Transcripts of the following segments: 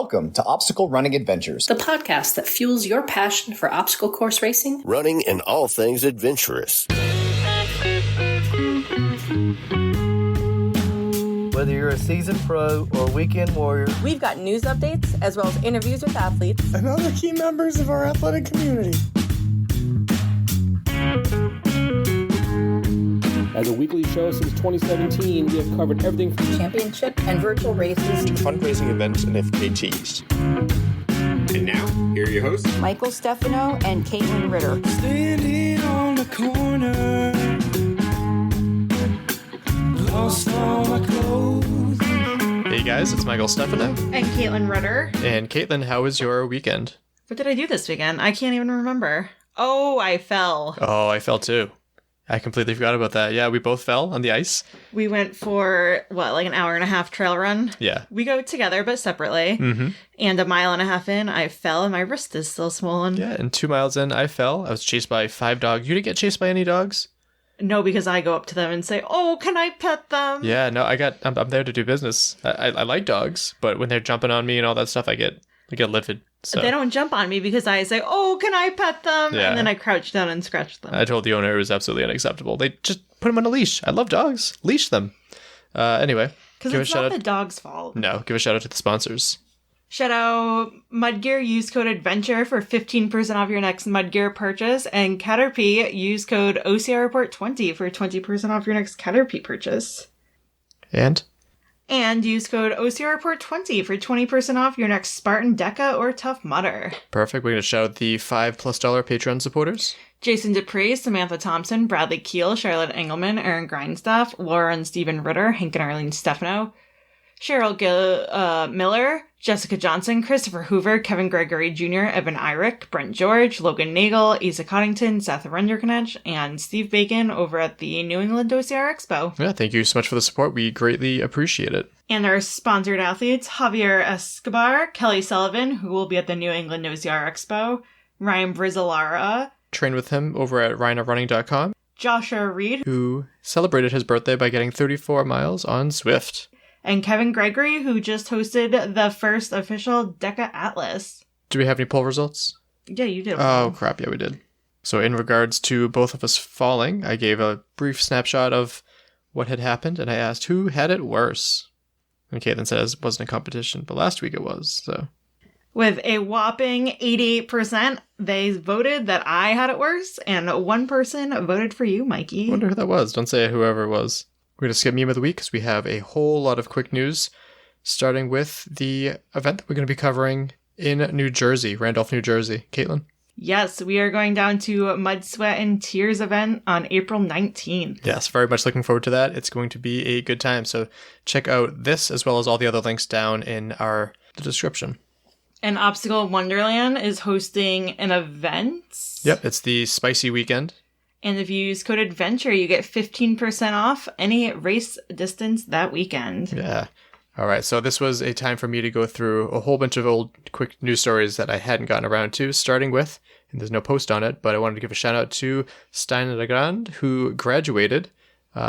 Welcome to Obstacle Running Adventures, the podcast that fuels your passion for obstacle course racing, running, and all things adventurous. Whether you're a seasoned pro or a weekend warrior, we've got news updates as well as interviews with athletes and other key members of our athletic community. As a weekly show since 2017, we have covered everything from championship and virtual races to fundraising events and FKTs. And now, here are your hosts, Michael Stefano and Kaitlyn Ritter. Standing on the corner, lost all my clothes. Hey guys, it's Michael Stefano. And Kaitlyn Ritter. And Kaitlyn, how was your weekend? What did I do this weekend? I can't even remember. Oh, I fell. Oh, I fell too. I completely forgot about that. Yeah, we both fell on the ice. We went for, like an hour and a half trail run? Yeah. We go together, but separately. Mm-hmm. And a mile and a half in, I fell and my wrist is still swollen. Yeah, and 2 miles in, I fell. I was chased by 5 dogs. You didn't get chased by any dogs? No, because I go up to them and say, "Oh, can I pet them?" Yeah, no, I'm there to do business. I like dogs, but when they're jumping on me and all that stuff, I get livid. So. They don't jump on me because I say, "Oh, can I pet them?" Yeah. And then I crouch down and scratch them. I told the owner it was absolutely unacceptable. They just put them on a leash. I love dogs. Leash them. Anyway. Because it's not the dog's fault. No, give a shout out to the sponsors. Shout out Mudgear, use code ADVENTURE for 15% off your next Mudgear purchase, and Caterpie, use code OCR Report 20 for 20% off your next Caterpie purchase. And use code OCR Report 20 for 20% off your next Spartan DEKA or Tough Mudder. Perfect. We're going to shout out the $5+ Patreon supporters. Jason Dupree, Samantha Thompson, Bradley Keel, Charlotte Engelman, Aaron Grindstaff, Laura and Stephen Ritter, Hank and Arlene Stefano, Cheryl Miller, Jessica Johnson, Christopher Hoover, Kevin Gregory Jr., Evan Irick, Brent George, Logan Nagel, Asa Coddington, Seth Renderknech, and Steve Bacon over at the New England OCR Expo. Yeah, thank you so much for the support. We greatly appreciate it. And our sponsored athletes, Javier Escobar, Kelly Sullivan, who will be at the New England OCR Expo, Ryan Brizolara. Train with him over at ryanofrunning.com. Joshua Reed, who celebrated his birthday by getting 34 miles on Zwift. And Kevin Gregory, who just hosted the first official DEKA Atlas. Do we have any poll results? Yeah, you did. Oh, crap. Yeah, we did. So in regards to both of us falling, I gave a brief snapshot of what had happened, and I asked who had it worse. And Kaitlyn says it wasn't a competition, but last week it was, so. With a whopping 88%, they voted that I had it worse, and one person voted for you, Mikey. I wonder who that was. Don't say whoever it was. We're going to skip meme of the week because we have a whole lot of quick news, starting with the event that we're going to be covering in New Jersey, Randolph, New Jersey. Kaitlyn? Yes, we are going down to Mud, Sweat, and Tears event on April 19th. Yes, very much looking forward to that. It's going to be a good time. So check out this as well as all the other links down in the description. And Obstacle Wonderland is hosting an event. Yep, it's the Spicy Weekend. And if you use code ADVENTURE, you get 15% off any race distance that weekend. Yeah. All right, so this was a time for me to go through a whole bunch of old quick news stories that I hadn't gotten around to, starting with, and there's no post on it, but I wanted to give a shout out to Stein Legrand, who graduated.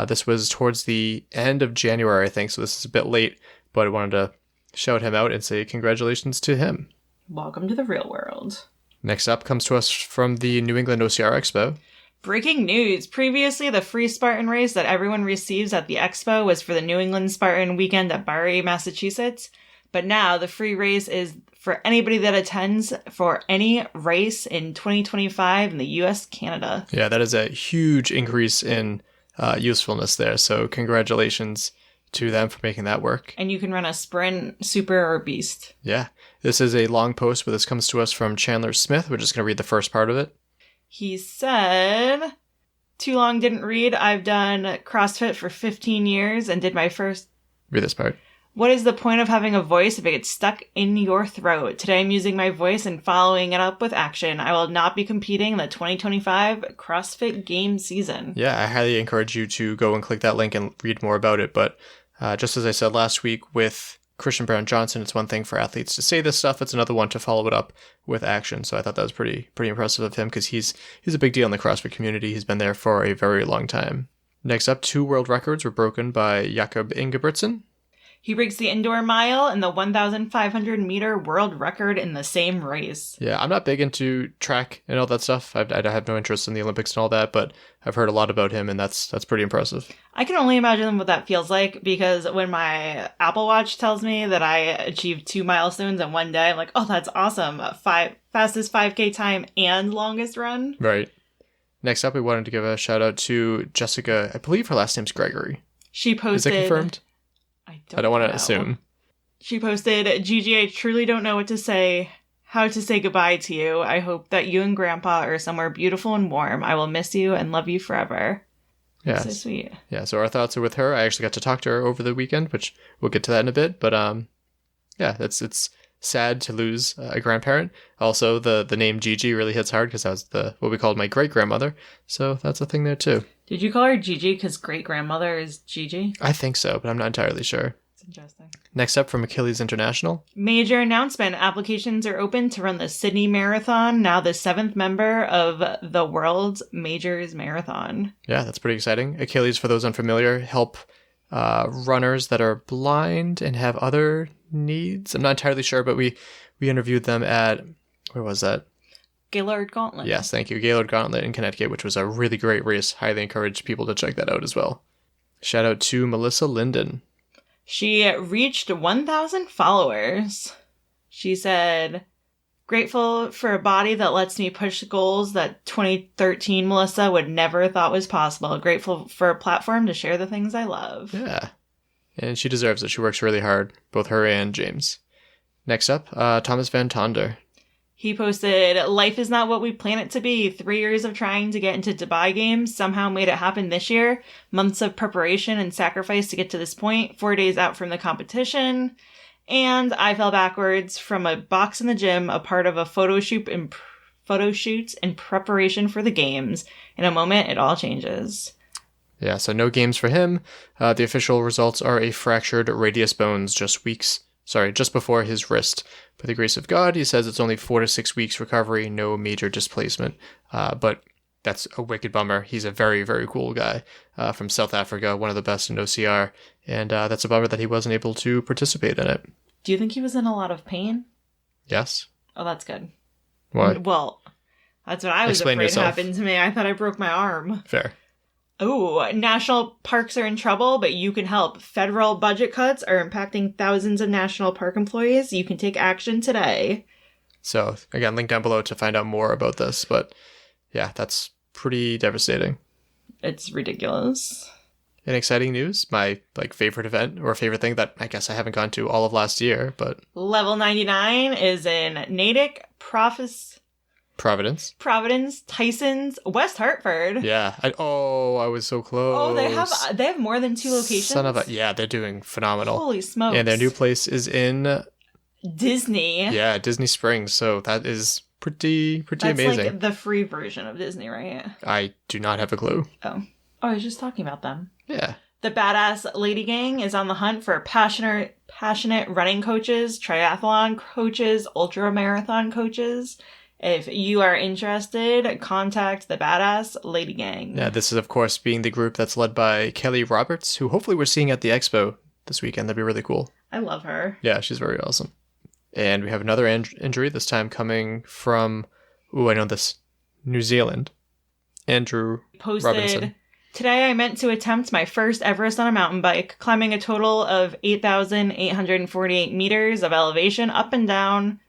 This was towards the end of January, I think, so this is a bit late, but I wanted to shout him out and say congratulations to him. Welcome to the real world. Next up comes to us from the New England OCR Expo. Breaking news. Previously, the free Spartan race that everyone receives at the Expo was for the New England Spartan weekend at Barre, Massachusetts. But now the free race is for anybody that attends for any race in 2025 in the U.S., Canada. Yeah, that is a huge increase in usefulness there. So congratulations to them for making that work. And you can run a sprint, super, or beast. Yeah. This is a long post, but this comes to us from Chandler Smith. We're just going to read the first part of it. He said, too long didn't read. I've done CrossFit for 15 years and did my first... Read this part. What is the point of having a voice if it gets stuck in your throat? Today I'm using my voice and following it up with action. I will not be competing in the 2025 CrossFit Games season. Yeah, I highly encourage you to go and click that link and read more about it. But just as I said last week with Christian Brown Johnson, it's one thing for athletes to say this stuff. It's another one to follow it up with action. So I thought that was pretty impressive of him because he's a big deal in the CrossFit community. He's been there for a very long time. Next up, 2 world records were broken by Jakob Ingebrigtsen. He breaks the indoor mile and the 1,500 meter world record in the same race. Yeah, I'm not big into track and all that stuff. I have no interest in the Olympics and all that, but I've heard a lot about him, and that's pretty impressive. I can only imagine what that feels like, because when my Apple Watch tells me that I achieved 2 milestones in one day, I'm like, oh, that's awesome. Fastest 5K time and longest run. Right. Next up, we wanted to give a shout out to Jessica. I believe her last name's Gregory. She posted... Is that confirmed? I don't want to know. assume. She posted, Gigi, I truly don't know what to say, how to say goodbye to you. I hope that you and Grandpa are somewhere beautiful and warm. I will miss you and love you forever. Yeah. So sweet. Yeah, so our thoughts are with her. I actually got to talk to her over the weekend, which we'll get to that in a bit. But yeah, it's sad to lose a grandparent. Also, the name Gigi really hits hard because that was what we called my great-grandmother. So that's a thing there too. Did you call her Gigi because great-grandmother is Gigi? I think so, but I'm not entirely sure. That's interesting. Next up from Achilles International. Major announcement. Applications are open to run the Sydney Marathon, now the 7th member of the World's Majors Marathon. Yeah, that's pretty exciting. Achilles, for those unfamiliar, help runners that are blind and have other needs. I'm not entirely sure, but we interviewed them at, where was that? Gaylord Gauntlet. Yes, thank you. Gaylord Gauntlet in Connecticut, which was a really great race. Highly encourage people to check that out as well. Shout out to Melissa Linden. She reached 1,000 followers. She said, grateful for a body that lets me push goals that 2013 Melissa would never thought was possible. Grateful for a platform to share the things I love. Yeah. And she deserves it. She works really hard, both her and James. Next up, Thomas Van Tonder. He posted, life is not what we plan it to be. 3 years of trying to get into Dubai games somehow made it happen this year. Months of preparation and sacrifice to get to this point. 4 days out from the competition. And I fell backwards from a box in the gym, a part of a photo shoot in preparation for the games. In a moment, it all changes. Yeah, so no games for him. The official results are a fractured radius bones just before his wrist. By the grace of God, he says it's only 4 to 6 weeks recovery, no major displacement. But that's a wicked bummer. He's a very, very cool guy from South Africa, one of the best in OCR. And that's a bummer that he wasn't able to participate in it. Do you think he was in a lot of pain? Yes. Oh, that's good. What? Well, that's what I was Explain afraid yourself. happened to me. I thought I broke my arm. Fair. Oh, national parks are in trouble, but you can help. Federal budget cuts are impacting thousands of national park employees. You can take action today. So, again, link down below to find out more about this. But, yeah, that's pretty devastating. It's ridiculous. In exciting news, my favorite event or favorite thing that I guess I haven't gone to all of last year, but... Level 99 is in Natick, Providence, Tysons, West Hartford. Yeah. I was so close. Oh, they have more than 2 locations? Yeah, they're doing phenomenal. Holy smokes. And their new place is in... Disney. Yeah, Disney Springs. So that is pretty That's amazing. That's like the free version of Disney, right? I do not have a clue. Oh, I was just talking about them. Yeah. The Badass Lady Gang is on the hunt for passionate running coaches, triathlon coaches, ultra marathon coaches. If you are interested, contact the Badass Lady Gang. Yeah, this is, of course, being the group that's led by Kelly Roberts, who hopefully we're seeing at the expo this weekend. That'd be really cool. I love her. Yeah, she's very awesome. And we have another injury, this time coming from, I know this, New Zealand. Andrew Robinson. Today I meant to attempt my first Everest on a mountain bike, climbing a total of 8,848 meters of elevation up and down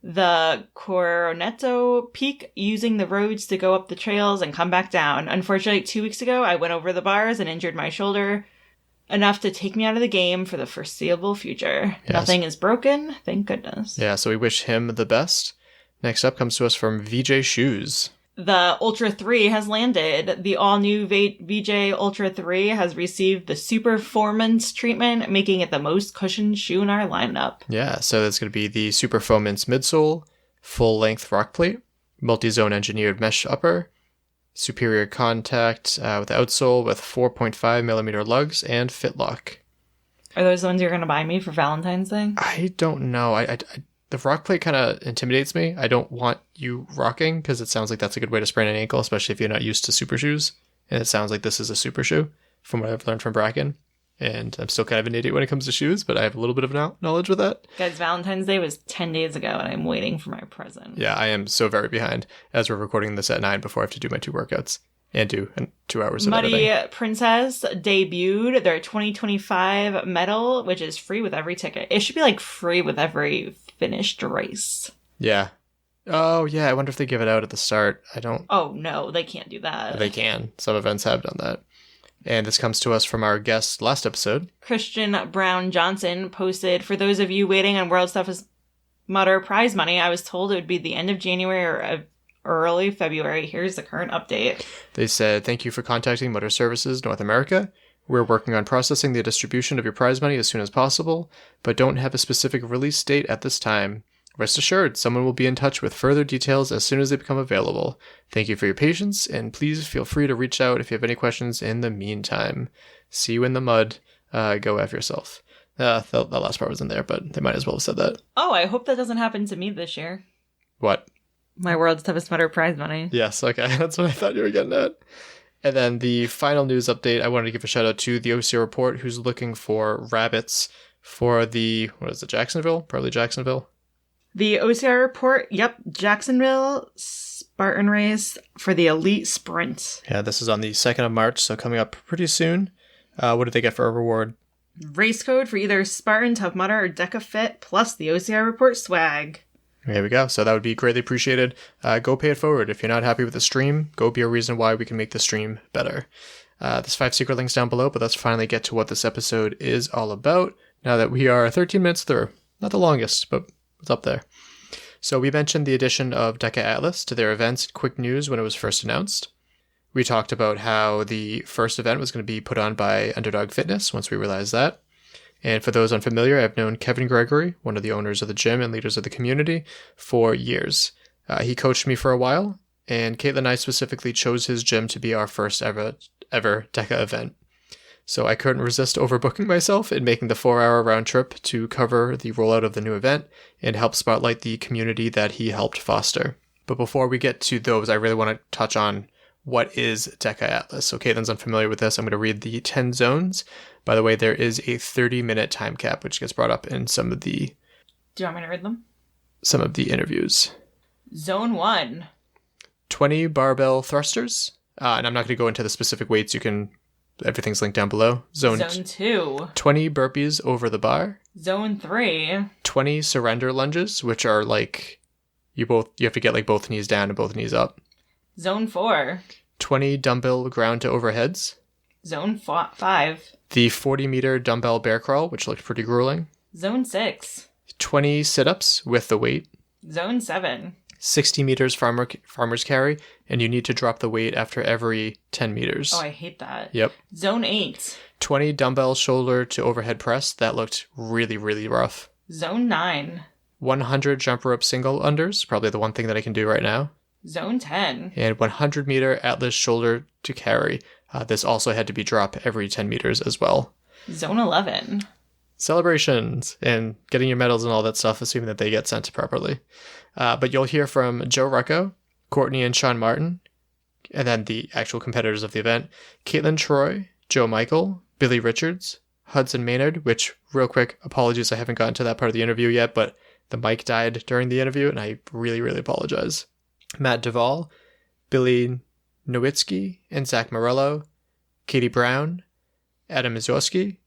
the Cornetto Peak, using the roads to go up the trails and come back down. Unfortunately, 2 weeks ago, I went over the bars and injured my shoulder, enough to take me out of the game for the foreseeable future. Yes. Nothing is broken, thank goodness. Yeah, so we wish him the best. Next up comes to us from VJ Shoes. The Ultra 3 has landed. The all-new VJ Ultra 3 has received the Superformance treatment, making it the most cushioned shoe in our lineup. Yeah, so that's going to be the Superformance midsole, full-length rock plate, multi-zone engineered mesh upper, superior contact with the outsole with 4.5 millimeter lugs, and fitlock. Are those the ones you're going to buy me for Valentine's Day? I don't know. The rock plate kind of intimidates me. I don't want you rocking because it sounds like that's a good way to sprain an ankle, especially if you're not used to super shoes. And it sounds like this is a super shoe from what I've learned from Bracken. And I'm still kind of an idiot when it comes to shoes, but I have a little bit of knowledge with that. Guys, Valentine's Day was 10 days ago, and I'm waiting for my present. Yeah, I am so very behind as we're recording this at 9 before I have to do my 2 workouts and do 2 hours of Muddy editing. Princess debuted their 2025 medal, which is free with every ticket. It should be like free with every finished race. Yeah. Oh, yeah, I wonder if they give it out at the start. I don't... Oh, no, they can't do that. They can. Some events have done that. And this comes to us from our guest last episode. Christian Brown Johnson posted, for those of you waiting on World's Toughest Mudder prize money, I was told it would be the end of January or early February. Here's the current update. They said, thank you for contacting Mudder Services North America. We're working on processing the distribution of your prize money as soon as possible, but don't have a specific release date at this time. Rest assured, someone will be in touch with further details as soon as they become available. Thank you for your patience, and please feel free to reach out if you have any questions in the meantime. See you in the mud. Go F yourself. The last part wasn't there, but they might as well have said that. Oh, I hope that doesn't happen to me this year. What? My World's Toughest Mudder prize money. Yes, okay. That's what I thought you were getting at. And then the final news update, I wanted to give a shout out to the OCR Report, who's looking for rabbits for the, Jacksonville? Probably Jacksonville. The OCR Report, yep, Jacksonville Spartan race for the Elite Sprint. Yeah, this is on the 2nd of March, so coming up pretty soon. What did they get for a reward? Race code for either Spartan, Tough Mudder, or DEKA Fit, plus the OCR Report swag. There we go. So that would be greatly appreciated. Go pay it forward. If you're not happy with the stream, go be a reason why we can make the stream better. There's 5 secret links down below, but let's finally get to what this episode is all about. Now that we are 13 minutes through. Not the longest, but it's up there. So we mentioned the addition of DEKA Atlas to their events Quick News when it was first announced. We talked about how the first event was going to be put on by Underdog Fitness once we realized that. And for those unfamiliar, I've known Kevin Gregory, one of the owners of the gym and leaders of the community, for years. He coached me for a while, and Kaitlyn and I specifically chose his gym to be our first ever DEKA event. So I couldn't resist overbooking myself and making the 4-hour round trip to cover the rollout of the new event and help spotlight the community that he helped foster. But before we get to those, I really want to touch on what is DEKA Atlas. So Kaitlyn's unfamiliar with this. I'm going to read the 10 zones. By the way, there is a 30-minute time cap, which gets brought up in some of the... Do you want me to read them? Some of the interviews. Zone 1. 20 barbell thrusters. And I'm not going to go into the specific weights. Everything's linked down below. Zone 2. 20 burpees over the bar. Zone 3. 20 surrender lunges, which are like you have to get like both knees down and both knees up. Zone 4. 20 dumbbell ground to overheads. Zone 5. The 40-meter dumbbell bear crawl, which looked pretty grueling. Zone 6. 20 sit-ups with the weight. Zone 7. 60 meters farmer's carry, and you need to drop the weight after every 10 meters. Oh, I hate that. Yep. Zone 8. 20 dumbbell shoulder to overhead press. That looked really, really rough. Zone 9. 100 jump rope single unders, probably the one thing that I can do right now. Zone 10. And 100 meter Atlas shoulder to carry. This also had to be dropped every 10 meters as well. Zone 11. Celebrations and getting your medals and all that stuff, assuming that they get sent properly. But you'll hear from Joe Rucco, Kortney and Sean Martin, and then the actual competitors of the event, Kaitlyn Troy, Joe Michael, Billy Richards, Hudson Maynard, which, real quick, apologies, I haven't gotten to that part of the interview yet, but the mic died during the interview, and I really, really apologize. Matt Duval, Billy Nowitzke and Zack Morello, Katie Brown, Adam Mazorski,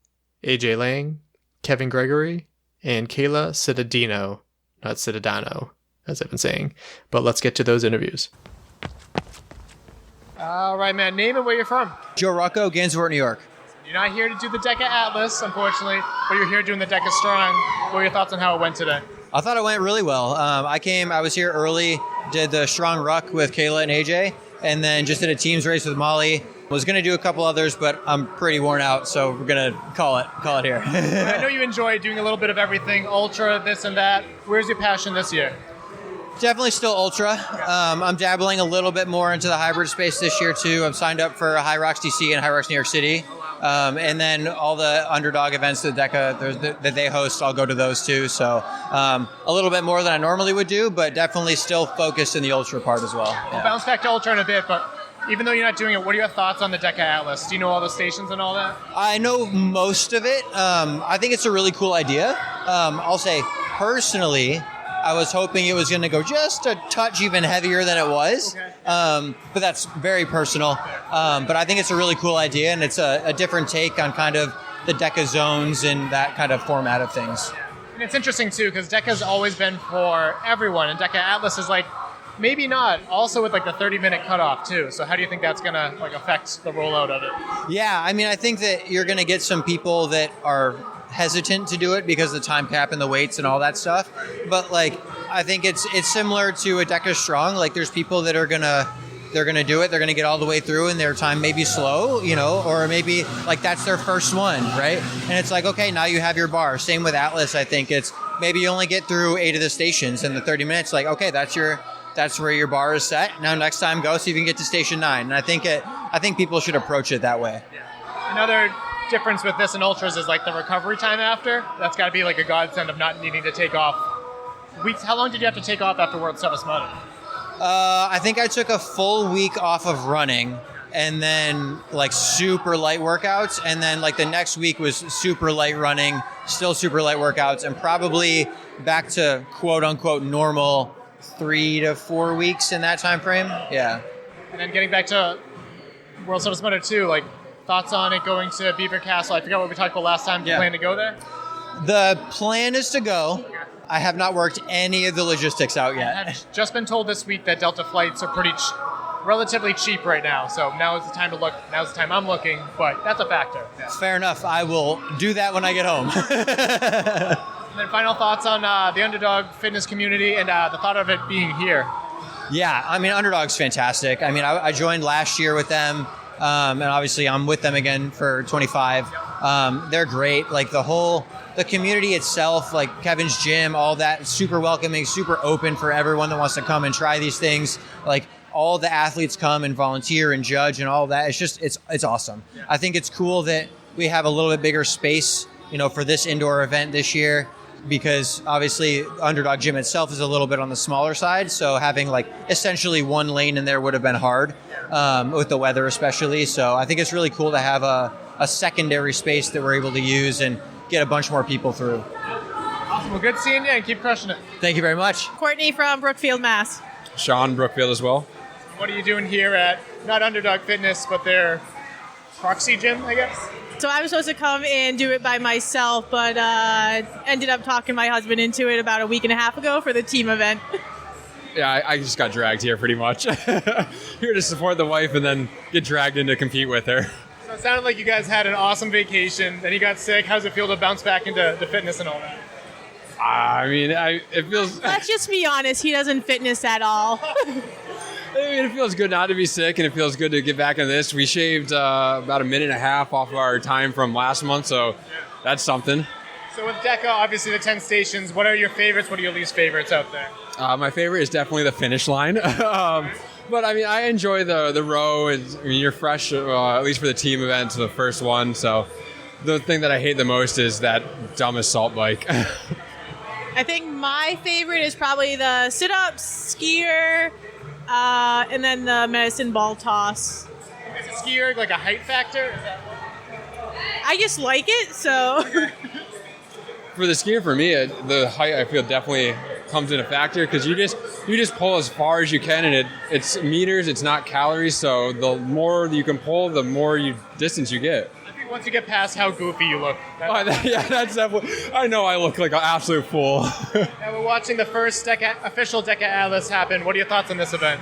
AJ Lang, Kevin Gregory, and Kayla Cittadino, not Cittadino, as I've been saying. But let's get to those interviews. All right, man. Name and where you're from. Joe Rucco, Gansevoort, New York. You're not here to do the DEKA Atlas, unfortunately, but you're here doing the DEKA Strong. What are your thoughts on how it went today? I thought it went really well. I was here early, did the Strong Ruck with Kayla and AJ, and then just did a teams race with Molly. Was going to do a couple others, but I'm pretty worn out, so we're going to call it here. I know you enjoy doing a little bit of everything, ultra, this and that. Where's your passion this year? Definitely still ultra. I'm dabbling a little bit more into the hybrid space this year, too. I'm signed up for High Rocks DC and High Rocks New York City. And then all the Underdog events that DEKA that they host, I'll go to those too. So a little bit more than I normally would do, but definitely still focused in the ultra part as well. We'll bounce back to ultra in a bit, but even though you're not doing it, what are your thoughts on the DEKA Atlas? Do you know all the stations and all that? I know most of it. I think it's a really cool idea. I'll say, personally, I was hoping it was going to go just a touch even heavier than it was. Okay. But that's very personal. But I think it's a really cool idea, and it's a different take on kind of the DEKA zones and that kind of format of things. And it's interesting, too, because DEKA's always been for everyone, and DEKA Atlas is like, maybe not, also with like the 30-minute cutoff, too. So how do you think that's going to like affect the rollout of it? Yeah, I mean, I think that you're going to get some people that are hesitant to do it because of the time cap and the weights and all that stuff. But like, I think it's similar to a DEKA Strong. Like, there's people that are they're gonna do it. They're gonna get all the way through, and their time may be slow, or maybe like that's their first one, right? And it's like, okay, now you have your bar. Same with Atlas. I think it's maybe you only get through 8 of the stations in the 30 minutes. Like, okay, that's where your bar is set. Now next time go see if you can get to station 9. And I think people should approach it that way. Another difference with this and ultras is like the recovery time after. That's got to be like a godsend of not needing to take off weeks. How long did you have to take off after World Toughest Mudder? I think I took a full week off of running, and then like super light workouts, and then like the next week was super light running, still super light workouts, and probably back to quote unquote normal 3 to 4 weeks in that time frame. Yeah. And then getting back to World Toughest Mudder too, like thoughts on it going to Beaver Castle? I forgot what we talked about last time. Do you plan to go there? The plan is to go. I have not worked any of the logistics out yet. I've just been told this week that Delta flights are relatively cheap right now. So now is the time to look. Now's the time I'm looking, but that's a factor. Yeah. Fair enough. I will do that when I get home. And then final thoughts on the Underdog fitness community and the thought of it being here. Yeah, I mean, Underdog's fantastic. I mean, I joined last year with them, and obviously I'm with them again for 25. They're great. Like the community itself, like Kevin's gym, all that, super welcoming, super open for everyone that wants to come and try these things. Like all the athletes come and volunteer and judge and all that. It's just, it's awesome. Yeah. I think it's cool that we have a little bit bigger space, for this indoor event this year, because obviously Underdog gym itself is a little bit on the smaller side. So having like essentially one lane in there would have been hard, with the weather especially. So I think it's really cool to have a secondary space that we're able to use and get a bunch more people through. Awesome. Well, good seeing you, and keep crushing it. Thank you very much. Kortney from Brookfield, Mass. Sean, Brookfield as well. What are you doing here at, not Underdog Fitness, but their proxy gym, I guess? So I was supposed to come and do it by myself, but ended up talking my husband into it about a week and a half ago for the team event. Yeah, I just got dragged here pretty much. Here to support the wife and then get dragged in to compete with her. So it sounded like you guys had an awesome vacation, then you got sick. How does it feel to bounce back into the fitness and all that? I mean, it feels... Let's just be honest, he doesn't fitness at all. I mean, it feels good not to be sick, and it feels good to get back into this. We shaved about a minute and a half off of our time from last month, so that's something. So with DEKA, obviously the 10 stations, what are your favorites? What are your least favorites out there? My favorite is definitely the finish line. But I mean, I enjoy the row. I mean, you're fresh, at least for the team event, the first one. So the thing that I hate the most is that dumb assault bike. I think my favorite is probably the sit-ups, skier, and then the medicine ball toss. Is a skier like a height factor? I just like it, so... For the skier, for me, the height I feel definitely comes in a factor, because you just pull as far as you can, and it's meters, it's not calories. So the more you can pull, the more distance you get. I think once you get past how goofy you look, that's definitely. I know I look like an absolute fool. Now we're watching the first official DEKA Atlas happen. What are your thoughts on this event?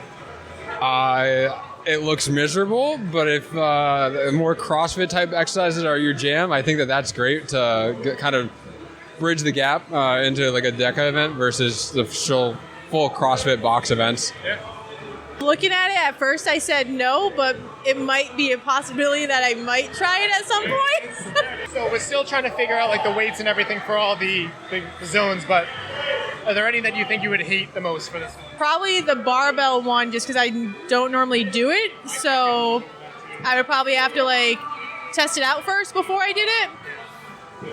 It looks miserable, but if more CrossFit type exercises are your jam, I think that's great to kind of bridge the gap into like a DEKA event versus the full CrossFit box events. Yeah. Looking at it, at first I said no, but it might be a possibility that I might try it at some point. So we're still trying to figure out like the weights and everything for all the zones, but are there any that you think you would hate the most for this one? Probably the barbell one, just because I don't normally do it. So I would probably have to like test it out first before I did it.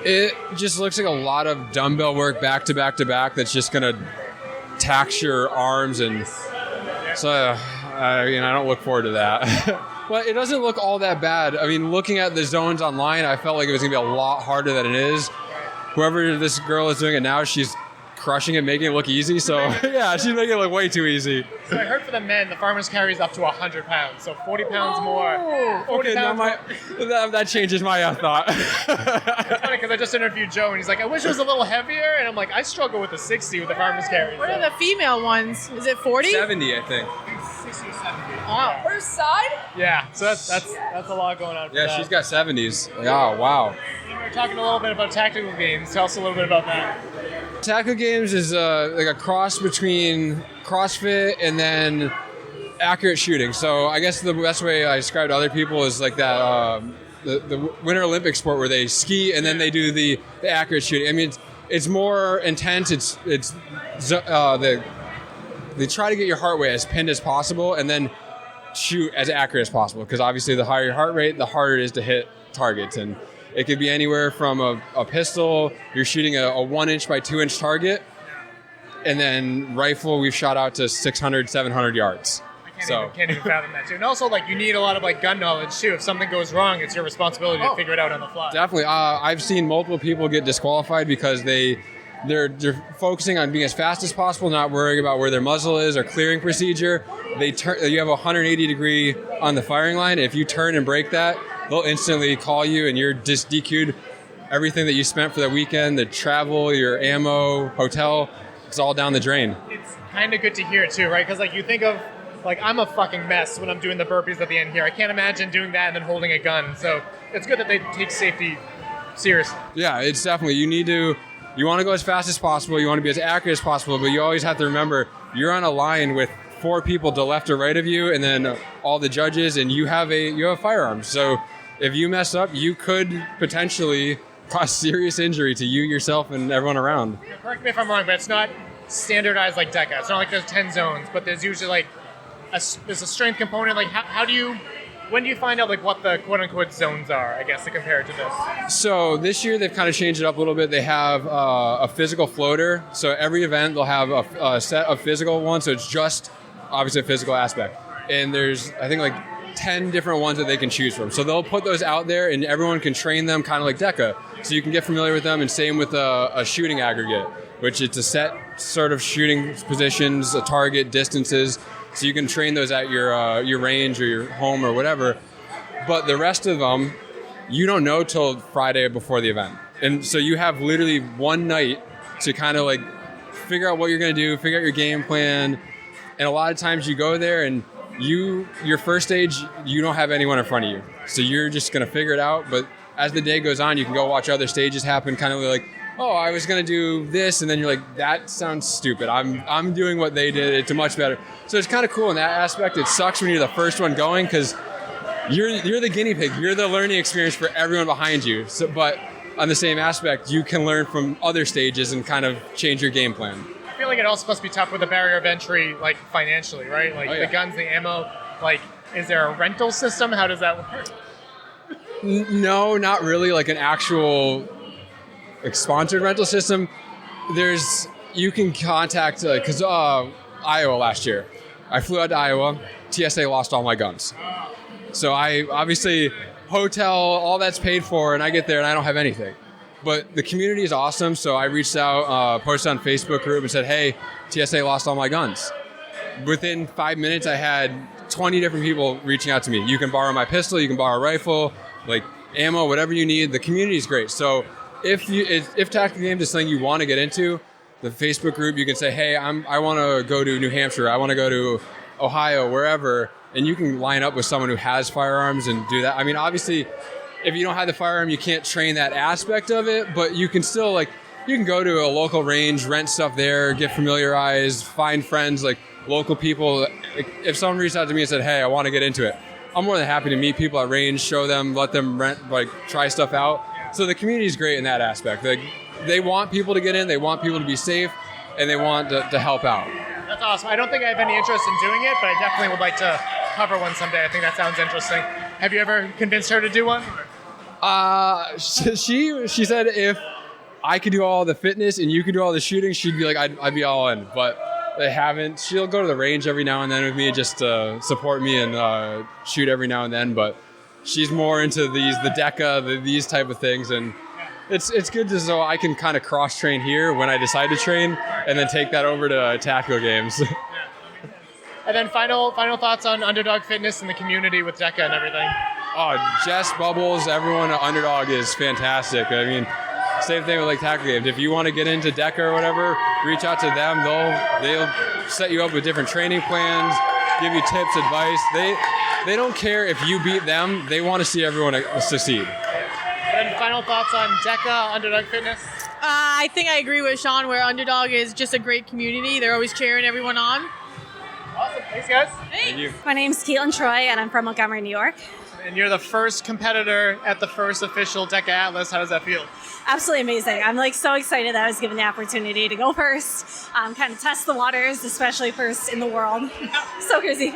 It just looks like a lot of dumbbell work back to back to back that's just going to tax your arms. And so I don't look forward to that. But it doesn't look all that bad. I mean, looking at the zones online, I felt like it was going to be a lot harder than it is. Whoever this girl is doing it now, she's crushing it, making it look easy. So, yeah, she's making it look way too easy. So I heard for the men, the farmer's carry is up to 100 pounds. So 40 pounds more. 40 Okay, pounds now that changes my thought. It's funny because I just interviewed Joe, and he's like, I wish it was a little heavier. And I'm like, I struggle with the 60 with the farmer's carry. What are the female ones? Is it 40? 70, I think. 60 or 70. Wow. Her side? Yeah, so that's a lot going on for Yeah, that. she's got 70s. Oh, wow. We were talking a little bit about tactical games. Tell us a little bit about that. Tactical games is like a cross between CrossFit and then accurate shooting. So I guess the best way I describe to other people is like that the Winter Olympic sport where they ski and then they do the accurate shooting. I mean, it's more intense. They try to get your heart rate as pinned as possible and then shoot as accurate as possible, because obviously the higher your heart rate, the harder it is to hit targets. And it could be anywhere from a pistol, you're shooting a 1-inch by 2-inch target, and then rifle, we've shot out to 600, 700 yards. I can't even fathom that too. And also, like, you need a lot of like gun knowledge too. If something goes wrong, it's your responsibility to figure it out on the fly. Definitely. I've seen multiple people get disqualified because they're focusing on being as fast as possible, not worrying about where their muzzle is or clearing procedure. You have a 180 degree on the firing line. If you turn and break that, they'll instantly call you and you're just DQ'd. Everything that you spent for the weekend, the travel, your ammo, hotel, it's all down the drain. It's kind of good to hear too, right? Because like you think of, like, I'm a fucking mess when I'm doing the burpees at the end here. I can't imagine doing that and then holding a gun. So it's good that they take safety seriously. Yeah, it's definitely, you want to go as fast as possible, you want to be as accurate as possible, but you always have to remember you're on a line with 4 people to left or right of you and then all the judges, and you have firearms. So if you mess up, you could potentially cause serious injury to you, yourself, and everyone around. Now, correct me if I'm wrong, but it's not standardized like DEKA. It's not like there's 10 zones, but there's usually like there's a strength component. Like when do you find out like what the quote unquote zones are, I guess, to compare it to this? So this year they've kind of changed it up a little bit. They have a physical floater. So every event they'll have a set of physical ones. So it's just obviously a physical aspect. And there's, I think, like 10 different ones that they can choose from. So they'll put those out there and everyone can train them kind of like DEKA. So you can get familiar with them, and same with a shooting aggregate, which it's a set sort of shooting positions, a target, distances. So you can train those at your range or your home or whatever. But the rest of them, you don't know till Friday before the event. And so you have literally one night to kind of like figure out what you're going to do, figure out your game plan. And a lot of times you go there and your first stage, you don't have anyone in front of you. So you're just going to figure it out. But as the day goes on, you can go watch other stages happen, kind of like, oh, I was going to do this. And then you're like, that sounds stupid. I'm doing what they did. It's much better. So it's kind of cool in that aspect. It sucks when you're the first one going because you're the guinea pig. You're the learning experience for everyone behind you. So, but on the same aspect, you can learn from other stages and kind of change your game plan. I feel like it also must be tough with the barrier of entry, like financially, right? Like the guns, the ammo. Like, is there a rental system? How does that work? No, not really. Like an actual sponsored rental system. You can contact, because Iowa last year. I flew out to Iowa. TSA lost all my guns. So I obviously, hotel, all that's paid for, and I get there and I don't have anything. But the community is awesome, so I reached out, posted on Facebook group and said, hey, TSA lost all my guns. Within 5 minutes, I had 20 different people reaching out to me. You can borrow my pistol, you can borrow a rifle, like ammo, whatever you need. The community is great. So if tactical games is something you want to get into, the Facebook group, you can say, hey, I want to go to New Hampshire, I want to go to Ohio, wherever, and you can line up with someone who has firearms and do that. I mean, obviously, if you don't have the firearm, you can't train that aspect of it, but you can still, like, you can go to a local range, rent stuff there, get familiarized, find friends, like local people. If someone reached out to me and said, hey, I want to get into it, I'm more than happy to meet people at range, show them, let them rent, like, try stuff out. So the community is great in that aspect. Like, they want people to get in, they want people to be safe, and they want to help out. That's awesome. I don't think I have any interest in doing it, but I definitely would like to cover one someday. I think that sounds interesting. Have you ever convinced her to do one? She said if I could do all the fitness and you could do all the shooting, she'd be like, I'd be all in. But they haven't. She'll go to the range every now and then with me just to support me and shoot every now and then, but she's more into the DEKA, these type of things, and it's good to so I can kind of cross-train here when I decide to train and then take that over to tactical games. And then final thoughts on Underdog Fitness and the community with DEKA and everything. Oh, Jess, Bubbles, everyone at Underdog is fantastic. I mean, same thing with like tactical games. If you want to get into DEKA or whatever, reach out to them. They'll set you up with different training plans, give you tips, advice. They don't care if you beat them. They want to see everyone succeed. And final thoughts on DEKA, Underdog Fitness? I think I agree with Sean where Underdog is just a great community. They're always cheering everyone on. Awesome. Thanks, guys. Thank you. My name's Kaitlyn Troy, and I'm from Montgomery, New York. And you're the first competitor at the first official DEKA Atlas. How does that feel? Absolutely amazing. I'm like so excited that I was given the opportunity to go first, kind of test the waters, especially first in the world. So crazy.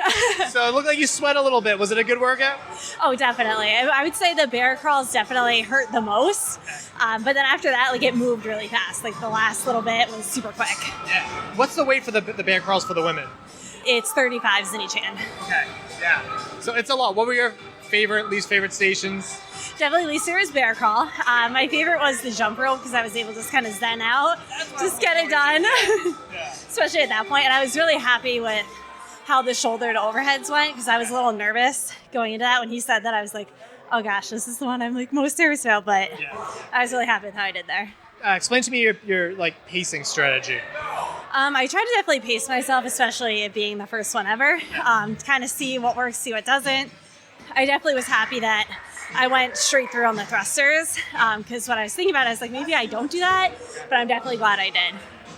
So it looked like you sweat a little bit. Was it a good workout? Oh, definitely. I would say the bear crawls definitely hurt the most, but then after that, like it moved really fast. Like the last little bit was super quick. Yeah. What's the weight for the bear crawls for the women? It's 35s in each hand. Okay. Yeah. So it's a lot. What were your least favorite stations? Definitely least favorite is bear crawl. My favorite was the jump rope because I was able to just kind of zen out, just get it done, especially at that point. And I was really happy with how the shoulder to overheads went because I was a little nervous going into that. When he said that, I was like, oh gosh, this is the one I'm like most nervous about. But I was really happy with how I did there. Explain to me your like pacing strategy. I try to definitely pace myself, especially it being the first one ever, to kind of see what works, see what doesn't. I definitely was happy that I went straight through on the thrusters because when I was thinking about it, I was like, maybe I don't do that, but I'm definitely glad I did.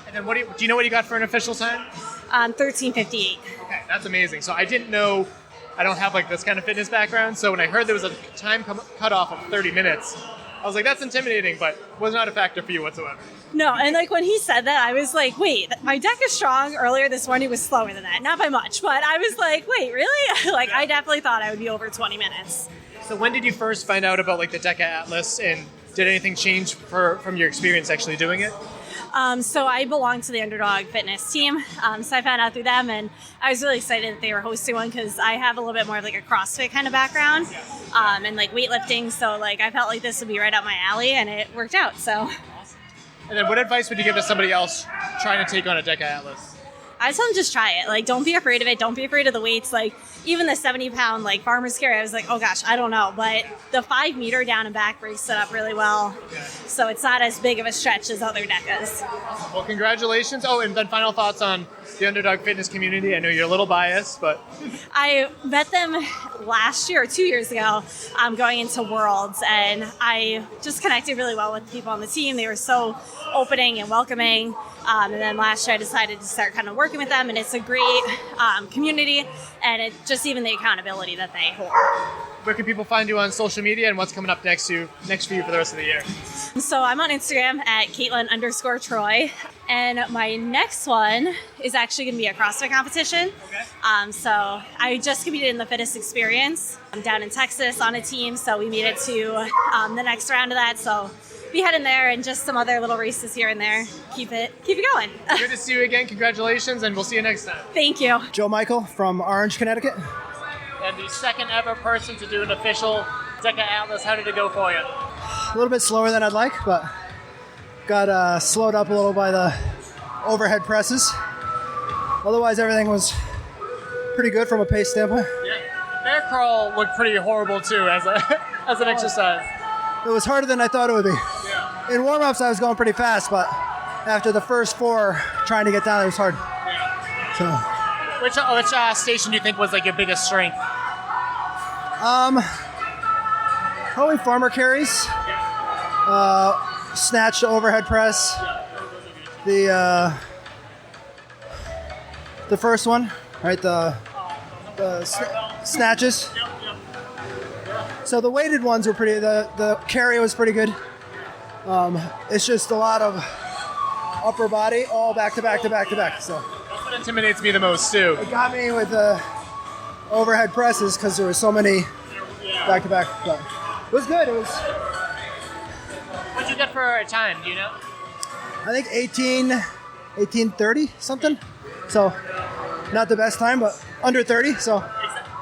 And then do you know what you got for an official time? 13:58. Okay, that's amazing. So I didn't know, I don't have like this kind of fitness background, so when I heard there was a time cutoff of 30 minutes, I was like, that's intimidating, but was not a factor for you whatsoever. No, and like when he said that, I was like, wait, my DEKA strong earlier this morning was slower than that. Not by much, but I was like, wait, really? Like I definitely thought I would be over 20 minutes. So when did you first find out about like the DEKA Atlas, and did anything change from your experience actually doing it? So I belong to the Underdog Fitness team, so I found out through them, and I was really excited that they were hosting one because I have a little bit more of like a CrossFit kind of background, and like weightlifting, so like I felt like this would be right up my alley, and it worked out, so. And then what advice would you give to somebody else trying to take on a DEKA Atlas? I just tell them just try it. Like, don't be afraid of it. Don't be afraid of the weights. Like, even the 70-pound, like, farmer's carry, I was like, oh, gosh, I don't know. But the 5-meter down and back breaks it up really well. So it's not as big of a stretch as other DEKAs. Well, congratulations. Oh, and then final thoughts on the Underdog Fitness community. I know you're a little biased, but... I met them last year or 2 years ago going into Worlds, and I just connected really well with the people on the team. They were so opening and welcoming. And then last year I decided to start kind of working with them, and it's a great community, and it just even the accountability that they hold. Where can people find you on social media, and what's coming up next for you for the rest of the year? So I'm on Instagram at Kaitlyn_Troy, and my next one is actually going to be a CrossFit competition. Okay. So I just competed in the Fittest Experience. I'm down in Texas on a team, so we made it to the next round of that. So be heading there, and just some other little races here and there. Keep it going. Good to see you again. Congratulations, and we'll see you next time. Thank you. Joe Michael from Orange, Connecticut. And the second ever person to do an official DEKA Atlas. How did it go for you? A little bit slower than I'd like, but got slowed up a little by the overhead presses. Otherwise, everything was pretty good from a pace standpoint. Yeah. The bear crawl looked pretty horrible too as an exercise. It was harder than I thought it would be. Yeah. In warm-ups, I was going pretty fast, but after the first 4, trying to get down, it was hard. Yeah. So. Which station do you think was like your biggest strength? Probably farmer carries. Snatch to overhead press. The first one, right? The snatches. So the weighted ones were pretty. The carry was pretty good. It's just a lot of upper body, all back to back to back to back. So. That's what intimidates me the most too. It got me with the overhead presses because there were so many back to back. But it was good. It was. What'd you get for a time? Do you know? I think 18:30 something. So not the best time, but under 30. So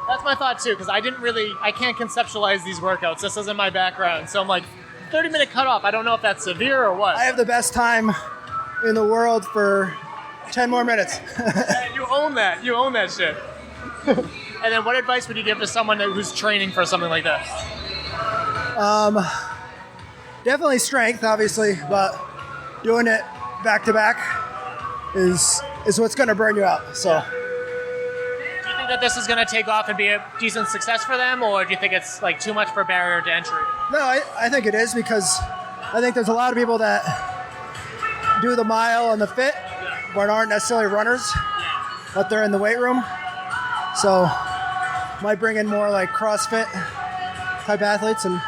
That's my thought too, because I can't conceptualize these workouts. This isn't my background. So I'm like, 30-minute cutoff. I don't know if that's severe or what. I have the best time in the world for 10 more minutes. You own that. You own that shit. And then what advice would you give to someone who's training for something like this? Definitely strength, obviously, but doing it back to back is what's going to burn you out. So, do you think that this is going to take off and be a decent success for them, or do you think it's like too much for a barrier to entry? No, I think it is, because I think there's a lot of people that do the mile and the fit, but aren't necessarily runners, but they're in the weight room. So might bring in more like CrossFit type athletes, and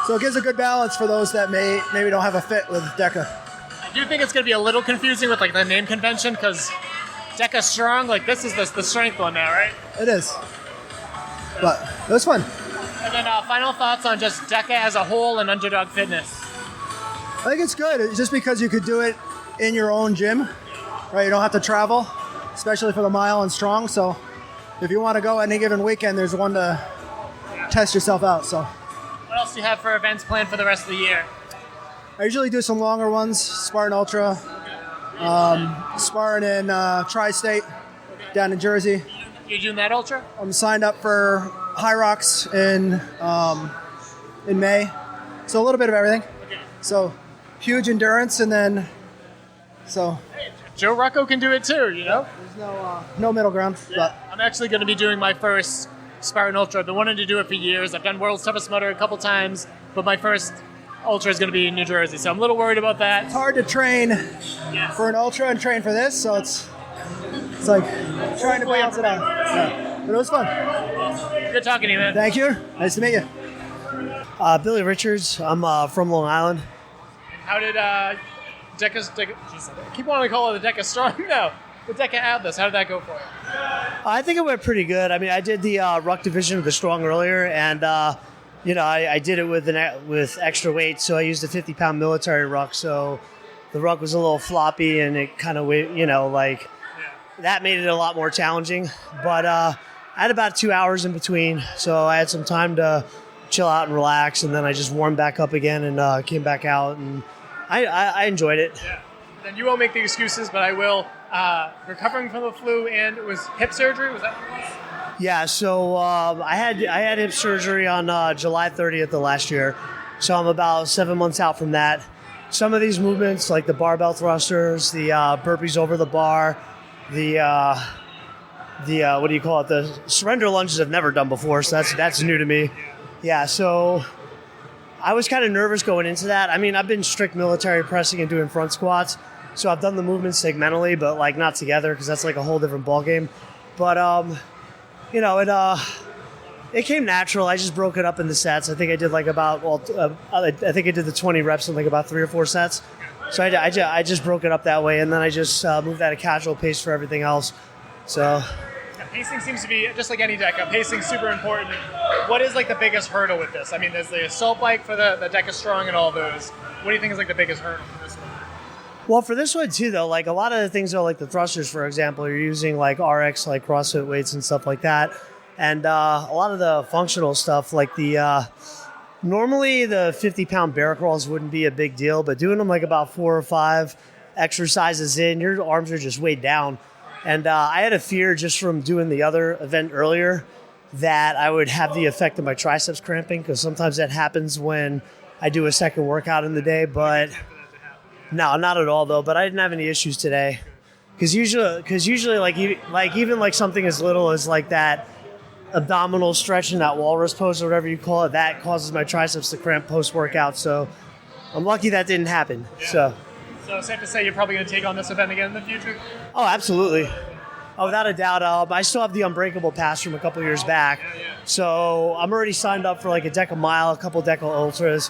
so it gives a good balance for those that maybe don't have a fit with DEKA. I do think it's going to be a little confusing with like the name convention, because DEKA Strong, like this is the strength one now, right? It is, but it was fun. And then final thoughts on just DEKA as a whole and Underdog Fitness. I think it's good. It's just because you could do it in your own gym, right? You don't have to travel, especially for the mile and strong. So if you want to go any given weekend, there's one to test yourself out. So what else do you have for events planned for the rest of the year? I usually do some longer ones, Spartan Ultra, sparring in Tri-State down in Jersey. You doing that Ultra? I'm signed up for High Rocks in May. So a little bit of everything. Okay. So huge endurance, and then Joe Rucco can do it too, you know? There's no middle ground. Yeah. But I'm actually going to be doing my first Spartan Ultra. I've been wanting to do it for years. I've done World's Toughest Mudder a couple times, but my first Ultra is going to be in New Jersey, so I'm a little worried about that. It's hard to train for an Ultra and train for this, so it's like trying to balance it out. Yeah. But it was fun. Good talking to you, man. Thank you. Nice to meet you. Billy Richards. I'm from Long Island. How did DEKA, I keep wanting to call it the DEKA Strong now. The DEKA Atlas, how did that go for you? I think it went pretty good. I mean, I did the ruck division of the strong earlier, and I did it with extra weight, so I used a 50-pound military ruck. So the ruck was a little floppy, and it kind of that made it a lot more challenging. But I had about 2 hours in between, so I had some time to chill out and relax, and then I just warmed back up again and came back out, and I enjoyed it. Yeah. Then you won't make the excuses, but I will. Recovering from the flu, and it was hip surgery. Was that what it was? Yeah, so I had hip surgery on July 30th of last year, so I'm about 7 months out from that. Some of these movements, like the barbell thrusters, the burpees over the bar, the what do you call it? The surrender lunges I've never done before, so that's new to me. Yeah, so I was kind of nervous going into that. I mean, I've been strict military pressing and doing front squats, so I've done the movements segmentally, but like not together, because that's like a whole different ballgame. But it came natural. I just broke it up into sets. I think I did I think I did the 20 reps in like about 3 or 4 sets. So I just broke it up that way, and then I just moved at a casual pace for everything else. So pacing seems to be, just like any DEKA, pacing's super important. What is like the biggest hurdle with this? I mean, there's the assault bike for the DEKA Strong and all those. What do you think is like the biggest hurdle for this one? Well, for this one too, though, like a lot of the things are like the thrusters, for example, you're using like RX, like CrossFit weights and stuff like that. And a lot of the functional stuff, like normally the 50-pound bear crawls wouldn't be a big deal, but doing them like about 4 or 5 exercises in, your arms are just weighed down. And I had a fear just from doing the other event earlier that I would have the effect of my triceps cramping, because sometimes that happens when I do a second workout in the day. But no, not at all though. But I didn't have any issues today, because usually like even like something as little as like that abdominal stretch in that walrus pose or whatever you call it, that causes my triceps to cramp post workout. So I'm lucky that didn't happen. Yeah. So safe to say you're probably going to take on this event again in the future? Oh, absolutely. Oh, without a doubt. I still have the Unbreakable pass from a couple years back. So I'm already signed up for like a DEKA mile, a couple DEKA ultras.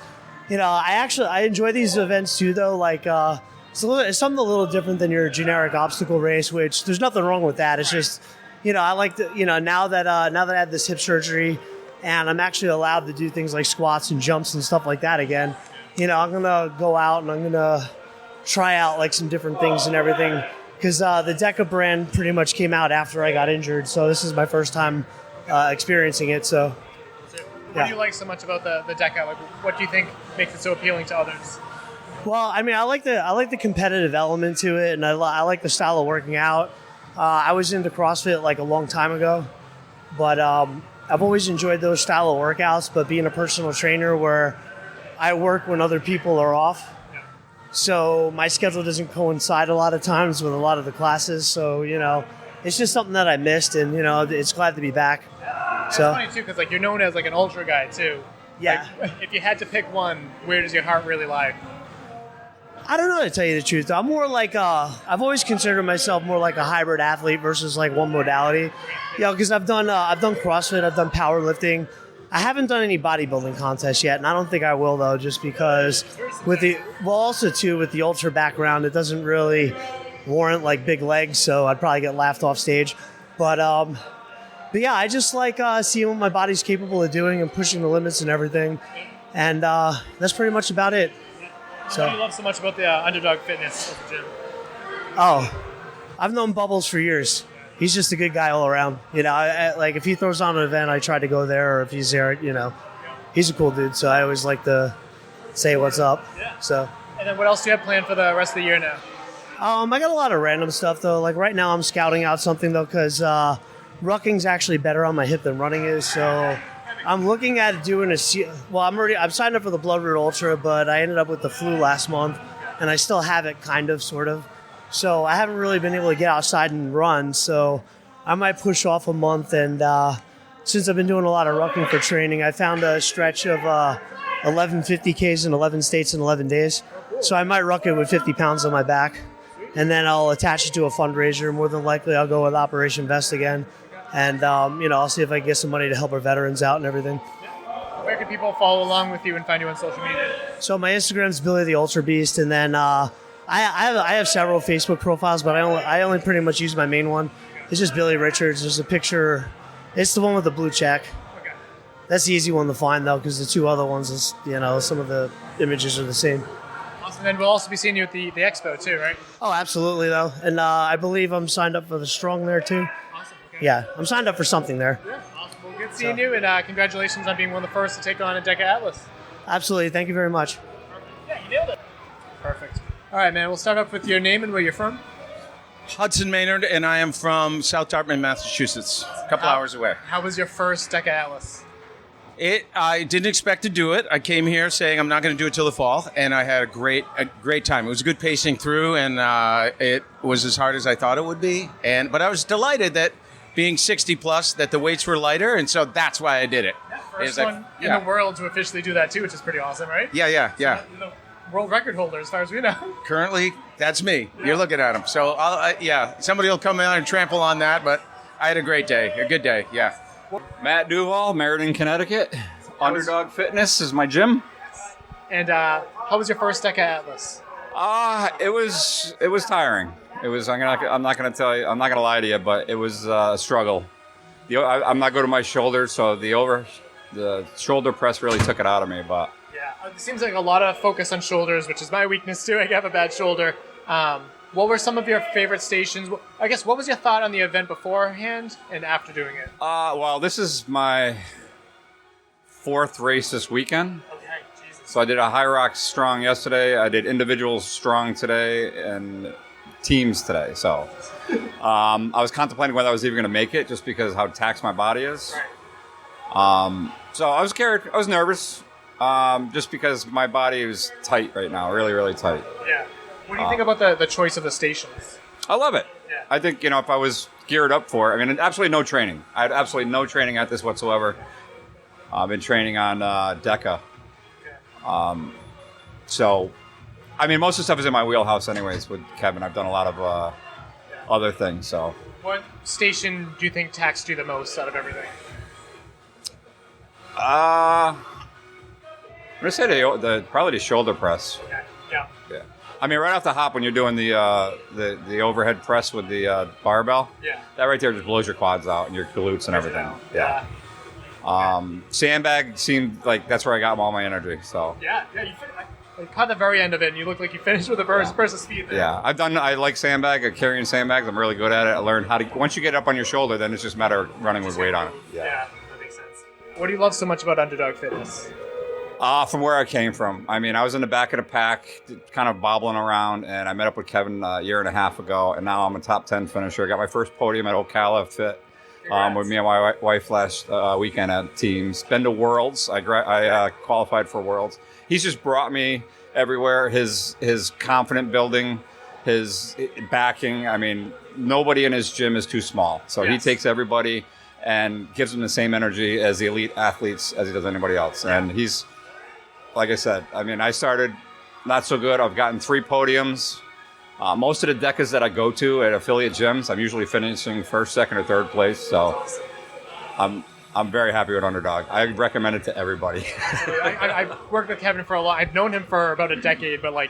I enjoy these events too, though. Like it's something a little different than your generic obstacle race, which there's nothing wrong with that. It's just, I like to, now that I had this hip surgery and I'm actually allowed to do things like squats and jumps and stuff like that again, I'm going to go out and I'm going to try out like some different things and everything, because the DEKA brand pretty much came out after I got injured, so this is my first time experiencing it. So, What do you like so much about the DEKA? Like, what do you think makes it so appealing to others? Well, I mean, I like the competitive element to it, and I like the style of working out. I was into CrossFit like a long time ago, but I've always enjoyed those style of workouts. But being a personal trainer where I work when other people are off, so my schedule doesn't coincide a lot of times with a lot of the classes. So, it's just something that I missed, and, it's glad to be back. So. It's funny, too, because like, you're known as like an ultra guy, too. Yeah. Like, if you had to pick one, where does your heart really lie? I don't know, to tell you the truth. I'm more like I've always considered myself more like a hybrid athlete versus like one modality. Because I've done CrossFit, I've done powerlifting. I haven't done any bodybuilding contests yet, and I don't think I will though, just because with the ultra background, it doesn't really warrant like big legs, so I'd probably get laughed off stage. But yeah, I just like seeing what my body's capable of doing and pushing the limits and everything, and that's pretty much about it. So, what do you love so much about the Underdog Fitness at the gym? Oh, I've known Bubbles for years. He's just a good guy all around. Like if he throws on an event, I try to go there, or if he's there, he's a cool dude. So I always like to say what's up. Yeah. So. And then what else do you have planned for the rest of the year now? I got a lot of random stuff though. Like right now, I'm scouting out something though, because rucking's actually better on my hip than running is. So. I'm looking at doing I'm signed up for the Blood Root Ultra, but I ended up with the flu last month, and I still have it sort of. So I haven't really been able to get outside and run, so I might push off a month. And since I've been doing a lot of rucking for training, I found a stretch of 1150 Ks in 11 states in 11 days. So I might ruck it with 50 pounds on my back, and then I'll attach it to a fundraiser. More than likely, I'll go with Operation Vest again. And, I'll see if I can get some money to help our veterans out and everything. Where can people follow along with you and find you on social media? So my Instagram's Billy the Ultra Beast, and then I have several Facebook profiles, but I only pretty much use my main one. It's just Billy Richards. There's a picture. It's the one with the blue check. Okay. That's the easy one to find, though, because the two other ones, is, some of the images are the same. Awesome. And we'll also be seeing you at the expo, too, right? Oh, absolutely, though. And I believe I'm signed up for the Strong there, too. Yeah, I'm signed up for something there. Yeah, awesome. Well, good seeing you, and congratulations on being one of the first to take on a DEKA Atlas. Absolutely. Thank you very much. Yeah, you nailed it. Perfect. All right, man. We'll start off with your name and where you're from. Hudson Maynard, and I am from South Dartmouth, Massachusetts, a couple hours away. How was your first DEKA Atlas? I didn't expect to do it. I came here saying I'm not going to do it till the fall, and I had a great time. It was a good pacing through, and it was as hard as I thought it would be. But I was delighted that being 60 plus, that the weights were lighter, and so that's why I did it. First one in the world to officially do that too, which is pretty awesome, right? Yeah. So you're the world record holder, as far as we know. Currently, that's me. Yeah. You're looking at him. So somebody will come in and trample on that, but I had a great day, a good day. Yeah. Matt Duval, Meriden, Connecticut. Underdog Fitness is my gym. And how was your first DEKA Atlas? It was tiring. It was. I'm not going to tell you. I'm not going to lie to you, but it was a struggle. I'm not good at my shoulders, so the shoulder press really took it out of me. But yeah, it seems like a lot of focus on shoulders, which is my weakness too. I have a bad shoulder. What were some of your favorite stations? I guess what was your thought on the event beforehand and after doing it? Well, this is my 4th race this weekend. Okay, Jesus. So I did a High Rocks Strong yesterday. I did individuals Strong today, and teams today. So I was contemplating whether I was even going to make it, just because how taxed my body is. Right. So I was scared. I was nervous, just because my body is tight right now, really, really tight. Yeah. What do you think about the choice of the stations? I love it. Yeah. I think, if I was geared up for it, I mean, absolutely no training. I had absolutely no training at this whatsoever. I've been training on DEKA. Okay. So, I mean, most of the stuff is in my wheelhouse anyways with Kevin. I've done a lot of other things, so. What station do you think taxed you the most out of everything? I'm going to say probably the shoulder press. Okay. Yeah. Yeah. I mean, right off the hop when you're doing the overhead press with the barbell, that right there just blows your quads out and your glutes and everything. Yeah. Sandbag seemed like that's where I got all my energy. So. Yeah. I caught the very end of it, and you look like you finished with a burst of speed there. Yeah, I like carrying sandbags. I'm really good at it. I learned how to, once you get up on your shoulder, then it's just a matter of running with weight on it. Yeah, that makes sense. What do you love so much about Underdog Fitness? From where I came from. I mean, I was in the back of the pack, kind of bobbling around, and I met up with Kevin a year and a half ago, and now I'm a top 10 finisher. I got my first podium at Ocala Fit with me and my wife last weekend at Teams. Been to Worlds. I qualified for Worlds. He's just brought me everywhere. His confident building, his backing. I mean, nobody in his gym is too small. So He takes everybody and gives them the same energy as the elite athletes as he does anybody else. And he's... Like I said, I mean, I started not so good. I've gotten 3 podiums. Most of the DEKAs that I go to at affiliate gyms, I'm usually finishing first, second, or third place. So I'm very happy with Underdog. I recommend it to everybody. I've worked with Kevin for a lot. I've known him for about a decade, but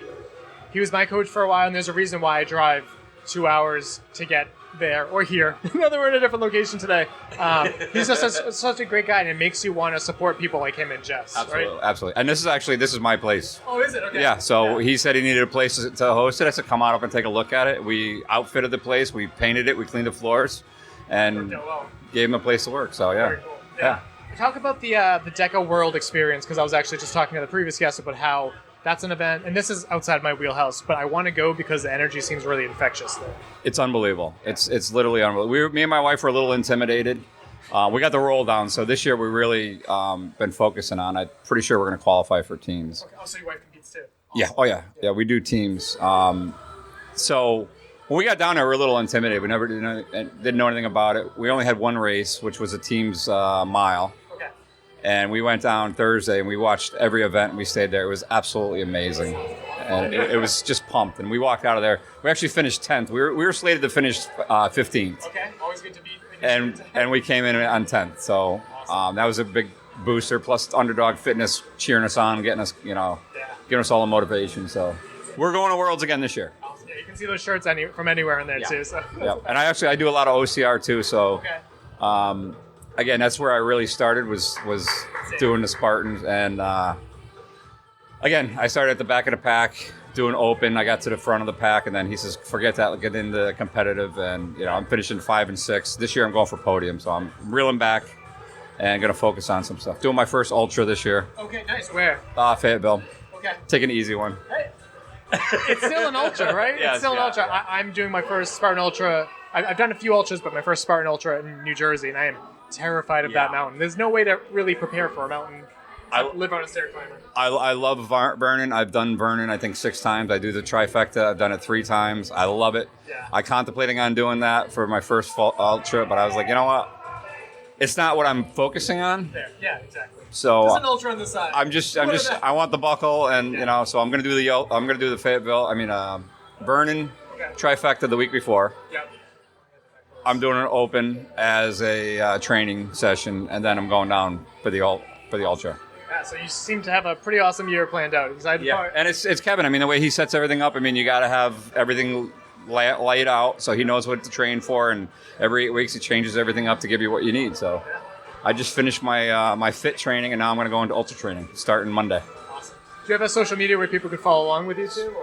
he was my coach for a while, and there's a reason why I drive 2 hours to get there or here. Whether we're in a different location today. He's just such a great guy, and it makes you want to support people like him and Jess. Absolutely, right? Absolutely. And this is my place. Oh, is it? Okay. Yeah. So he said he needed a place to host it. I said, come on up and take a look at it. We outfitted the place. We painted it. We cleaned the floors, and gave him a place to work. So yeah. Very cool. Yeah. Talk about the DEKA World experience, because I was actually just talking to the previous guest about how that's an event, and this is outside my wheelhouse, but I want to go because the energy seems really infectious there. It's unbelievable. It's literally unbelievable. Me and my wife were a little intimidated. We got the roll down, so this year we really been focusing on. I'm pretty sure we're going to qualify for teams. Okay. Oh, so your wife competes too? Yeah. Oh yeah. Yeah, we do teams. So when we got down there, we were a little intimidated. We never didn't know anything about it. We only had one race, which was a team's mile. And we went down Thursday and we watched every event and we stayed there. It was absolutely amazing. And it was just pumped. And we walked out of there. We actually finished 10th. We were slated to finish 15th. Okay, always good to beat. And we came in on 10th. So that was a big booster. Plus Underdog Fitness cheering us on, getting us, giving us all the motivation. So we're going to Worlds again this year. Yeah, you can see those shirts from anywhere in there too. So. Yeah. And I do a lot of OCR too. So. Okay. Again, that's where I really started was doing the Spartans, and again, I started at the back of the pack doing open. I got to the front of the pack, and then he says, "Forget that, get into competitive." And I'm finishing 5 and 6 this year. I'm going for podium, so I'm reeling back and going to focus on some stuff. Doing my first ultra this year. Okay, nice. Where? Fayetteville. Okay. Take an easy one. Hey. It's still an ultra, right? Yeah, it's still an ultra. Yeah. I'm doing my first Spartan ultra. I've done a few ultras, but my first Spartan ultra in New Jersey, and I am terrified of that mountain. There's no way to really prepare for a mountain. I live on a stair climber. I love Vernon. I've done Vernon, I think 6 times. I do the trifecta. I've done it 3 times. I love it. Yeah. I contemplating on doing that for my first ultra, but I was like, you know what? It's not what I'm focusing on. There. Yeah, exactly. So just an ultra on the side. I want the buckle, and so I'm gonna do the Fayetteville. Vernon trifecta the week before. Yep. I'm doing an open as a training session, and then I'm going down for the ultra. Yeah, so you seem to have a pretty awesome year planned out. And it's Kevin. I mean, the way he sets everything up. I mean, you got to have everything laid out so he knows what to train for, and every 8 weeks he changes everything up to give you what you need. So I just finished my my fit training, and now I'm going to go into ultra training starting Monday. Awesome. Do you have a social media where people could follow along with you too?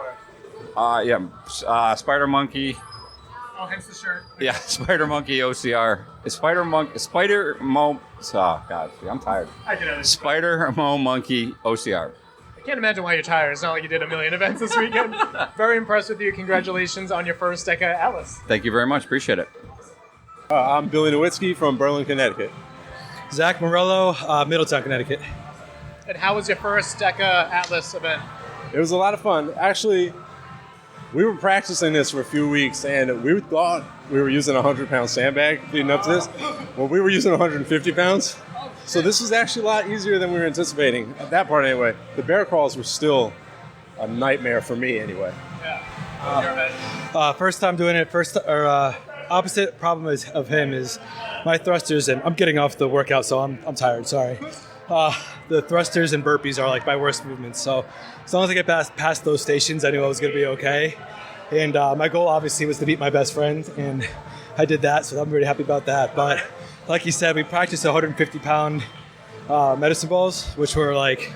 Or? Spider Monkey. Oh, hence the shirt. Yeah, Spider Monkey OCR. Oh, God, I'm tired. I can understand. Spider Monkey OCR. I can't imagine why you're tired. It's not like you did a million events this weekend. Very impressed with you. Congratulations on your first DEKA Atlas. Thank you very much. Appreciate it. I'm Billy Nowitzke from Berlin, Connecticut. Zack, Morello, Middletown, Connecticut. And how was your first DEKA Atlas event? It was a lot of fun. Actually, we were practicing this for a few weeks, and we thought we were using a 100-pound sandbag leading up to this. Well, we were using 150 pounds. So this was actually a lot easier than we were anticipating. At that part, anyway. The bear crawls were still a nightmare for me, anyway. Yeah. First time doing it. Opposite problem of him is my thrusters, and I'm getting off the workout, so I'm tired. Sorry. The thrusters and burpees are like my worst movements. So as long as I get past those stations, I knew I was going to be okay. And my goal obviously was to beat my best friend, and I did that. So I'm really happy about that. But like you said, we practiced 150-pound medicine balls, which were like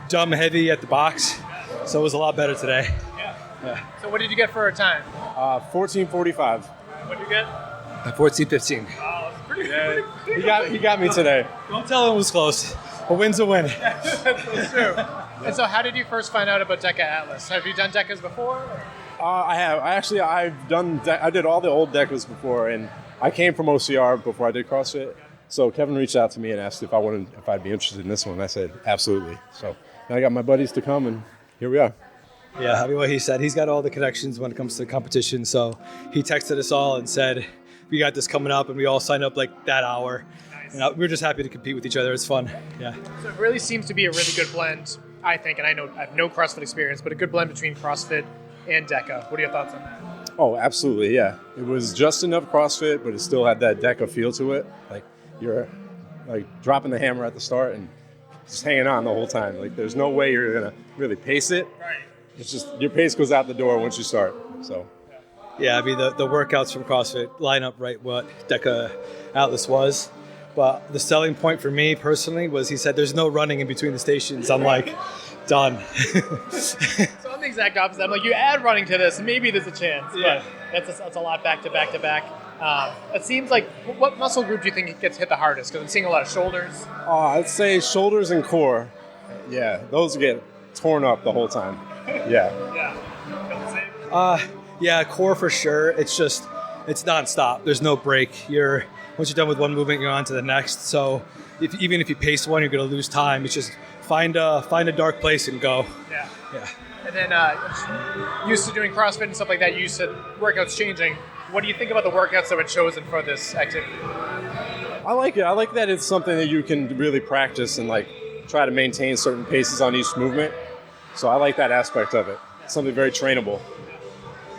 dumb heavy at the box. So it was a lot better today. Yeah. So what did you get for a time? 14:45. What did you get? 14:15. Oh, that's pretty He got me today. Don't tell him it was close. A win's a win. That's true. And so how did you first find out about DEKA Atlas? Have you done DEKAs before? I have. I did all the old DEKAs before, and I came from OCR before I did CrossFit. So Kevin reached out to me and asked if I'd be interested in this one. I said absolutely. So now I got my buddies to come, and here we are. Yeah, I mean, what he said, he's got all the connections when it comes to competition. So he texted us all and said, we got this coming up, and we all signed up like that hour. Nice. We're just happy to compete with each other. It's fun. Yeah. So it really seems to be a really good blend, I think, and I have no CrossFit experience, but a good blend between CrossFit and DEKA. What are your thoughts on that? Oh, absolutely, yeah. It was just enough CrossFit, but it still had that DEKA feel to it. Like you're like dropping the hammer at the start and just hanging on the whole time. Like there's no way you're gonna really pace it. Right. It's just your pace goes out the door once you start. So. Yeah, I mean the workouts from CrossFit line up right what DEKA Atlas was. But the selling point for me personally was he said there's no running in between the stations. I'm like, done. So I'm the exact opposite. I'm like, you add running to this, maybe there's a chance. Yeah. But that's a lot back to back to back. It seems like, what muscle group do you think gets hit the hardest? Because I'm seeing a lot of shoulders. I'd say shoulders and core. Yeah, those get torn up the whole time. Yeah. Yeah. Feel the same? Yeah, core for sure. It's nonstop. There's no break. Once you're done with one movement, you're on to the next. So even if you pace one, you're going to lose time. It's just find a dark place and go. Yeah. Yeah. And then used to doing CrossFit and stuff like that, you said workouts changing. What do you think about the workouts that were chosen for this activity? I like it. I like that it's something that you can really practice and like try to maintain certain paces on each movement. So I like that aspect of it. It's something very trainable.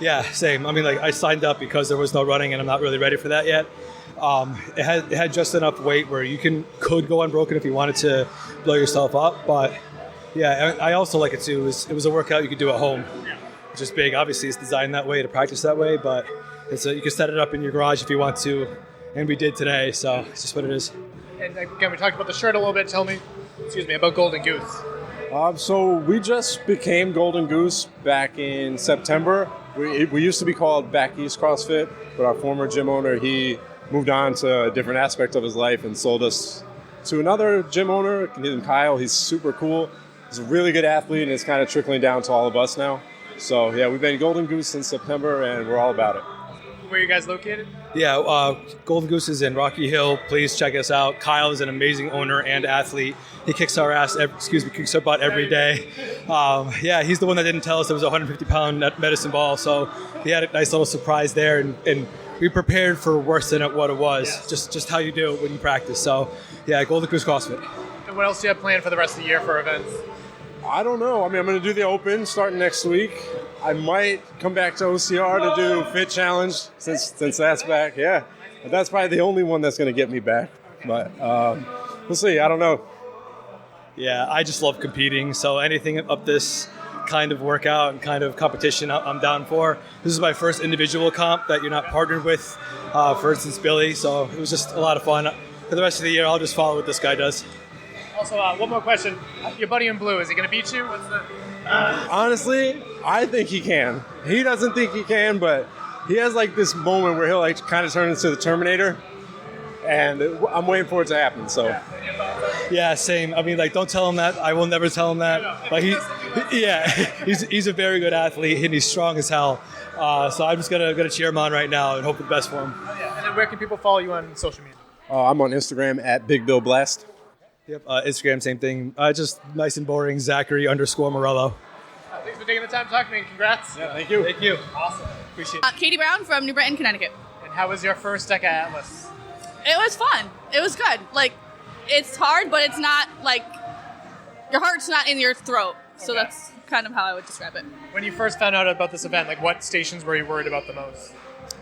Yeah, same. I mean, like I signed up because there was no running, and I'm not really ready for that yet. It had just enough weight where you could go unbroken if you wanted to blow yourself up. But yeah, I also like it too. It was a workout you could do at home, which is big. Obviously, it's designed that way to practice that way, but you can set it up in your garage if you want to, and we did today. So it's just what it is. And again, we talked about the shirt a little bit. Tell me, about Golden Goose. So we just became Golden Goose back in September. We used to be called Back East CrossFit, but our former gym owner, he moved on to a different aspect of his life and sold us to another gym owner named Kyle. He's super cool. He's a really good athlete, and it's kind of trickling down to all of us now. So yeah, we've been Golden Goose since September, and we're all about it. Where are you guys located? Yeah, Golden Goose is in Rocky Hill. Please check us out. Kyle is an amazing owner and athlete. He kicks our ass, kicks our butt every day. Yeah, he's the one that didn't tell us it was a 150-pound medicine ball, so he had a nice little surprise there, and we prepared for worse than what it was, just how you do it when you practice. So, yeah, Golden Goose CrossFit. And what else do you have planned for the rest of the year for events? I don't know. I mean, I'm going to do the Open starting next week. I might come back to OCR to do Fit Challenge since that's back. Yeah, but that's probably the only one that's going to get me back. But we'll see. I don't know. Yeah, I just love competing. So anything up this kind of workout and kind of competition, I'm down for. This is my first individual comp that you're not partnered with, for instance, Billy. So it was just a lot of fun. For the rest of the year, I'll just follow what this guy does. Also, one more question. Your buddy in blue, is he going to beat you? What's the... Honestly, I think he can. He doesn't think he can, but he has like this moment where he'll like kind of turn into the Terminator, and I'm waiting for it to happen. So, yeah, same. I mean, like, don't tell him that. I will never tell him that. But he's a very good athlete and he's strong as hell. So I'm just gonna cheer him on right now and hope for the best for him. And then where can people follow you on social media? I'm on Instagram at Big Bill Blast. Yep, Instagram, same thing. Just nice and boring, Zachary_Morello. Thanks for taking the time to talk to me, and congrats. Yeah, thank you. Thank you. Awesome. Appreciate it. Katie Brown from New Britain, Connecticut. And how was your first DEKA Atlas? It was fun. It was good. Like, it's hard, but it's not like your heart's not in your throat. So that's kind of how I would describe it. When you first found out about this event, like what stations were you worried about the most?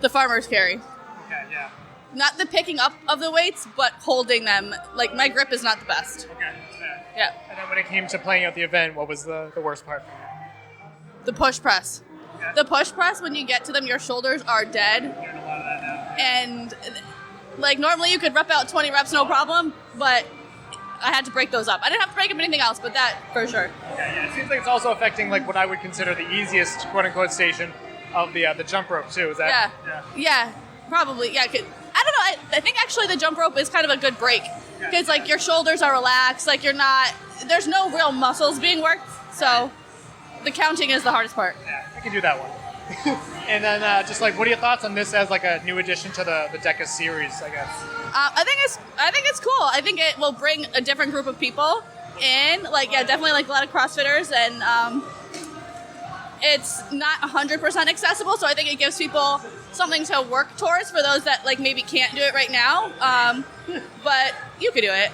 The farmer's carry. Okay, yeah. Not the picking up of the weights, but holding them. Like, my grip is not the best. Okay. Yeah. And then when it came to playing out the event, what was the worst part for you? The push press. Okay. The push press, when you get to them, your shoulders are dead. I'm doing a lot of that now. And, like, normally you could rep out 20 reps, no problem, but I had to break those up. I didn't have to break up anything else, but that for sure. Yeah. It seems like it's also affecting like what I would consider the easiest quote unquote station of the jump rope too. Is that? Yeah, probably. Yeah, I don't know. I think actually the jump rope is kind of a good break because like your shoulders are relaxed. Like there's no real muscles being worked. So the counting is the hardest part. Yeah, I can do that one. And then just like, what are your thoughts on this as like a new addition to the DEKA series? I guess. I think it's cool. I think it will bring a different group of people in. Like, yeah, definitely like a lot of CrossFitters, and it's not 100% accessible. So I think it gives people something to work towards for those that like maybe can't do it right now. But you could do it.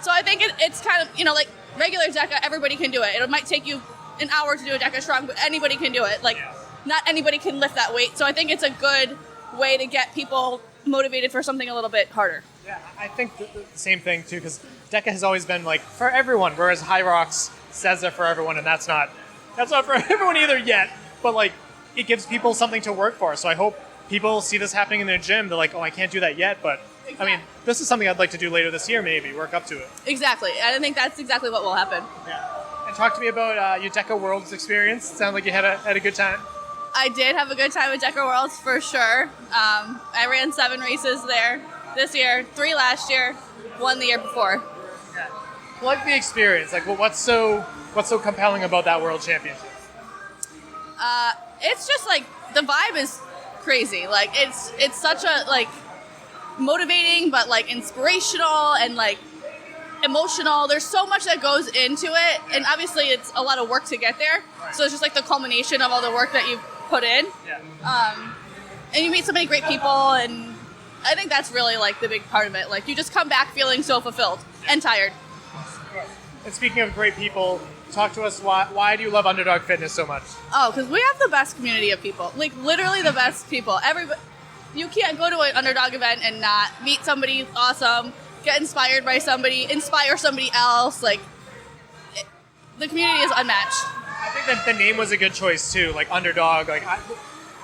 So I think it's kind of, you know, like regular DEKA, everybody can do it. It might take you an hour to do a DEKA strong, but anybody can do it. Like, not anybody can lift that weight. So I think it's a good way to get people motivated for something a little bit harder. Yeah, I think the same thing too, because DEKA has always been like for everyone, whereas High Rocks says they're for everyone, and that's not for everyone either yet. But like, it gives people something to work for. So I hope people see this happening in their gym. They're like, oh, I can't do that yet, but I mean, this is something I'd like to do later this year, maybe work up to it. Exactly, and I think that's exactly what will happen. Yeah. And talk to me about your DEKA Worlds experience. Sounds like you had a good time. I did have a good time at DEKA Worlds for sure. I ran 7 races there this year, 3 last year, 1 the year before. Yeah. Like the experience, like what's so compelling about that World Championship? It's just like the vibe is crazy. Like it's such a like motivating, but like inspirational and like emotional. There's so much that goes into it, and obviously it's a lot of work to get there. So it's just like the culmination of all the work that you've put in. And you meet so many great people, and I think that's really like the big part of it. Like you just come back feeling so fulfilled and tired. And speaking of great people, talk to us. Why do you love Underdog Fitness so much? Oh, because we have the best community of people. Like literally the best people. You can't go to an Underdog event and not meet somebody awesome, get inspired by somebody, inspire somebody else. Like the community is unmatched. I think that the name was a good choice too. Like Underdog. Like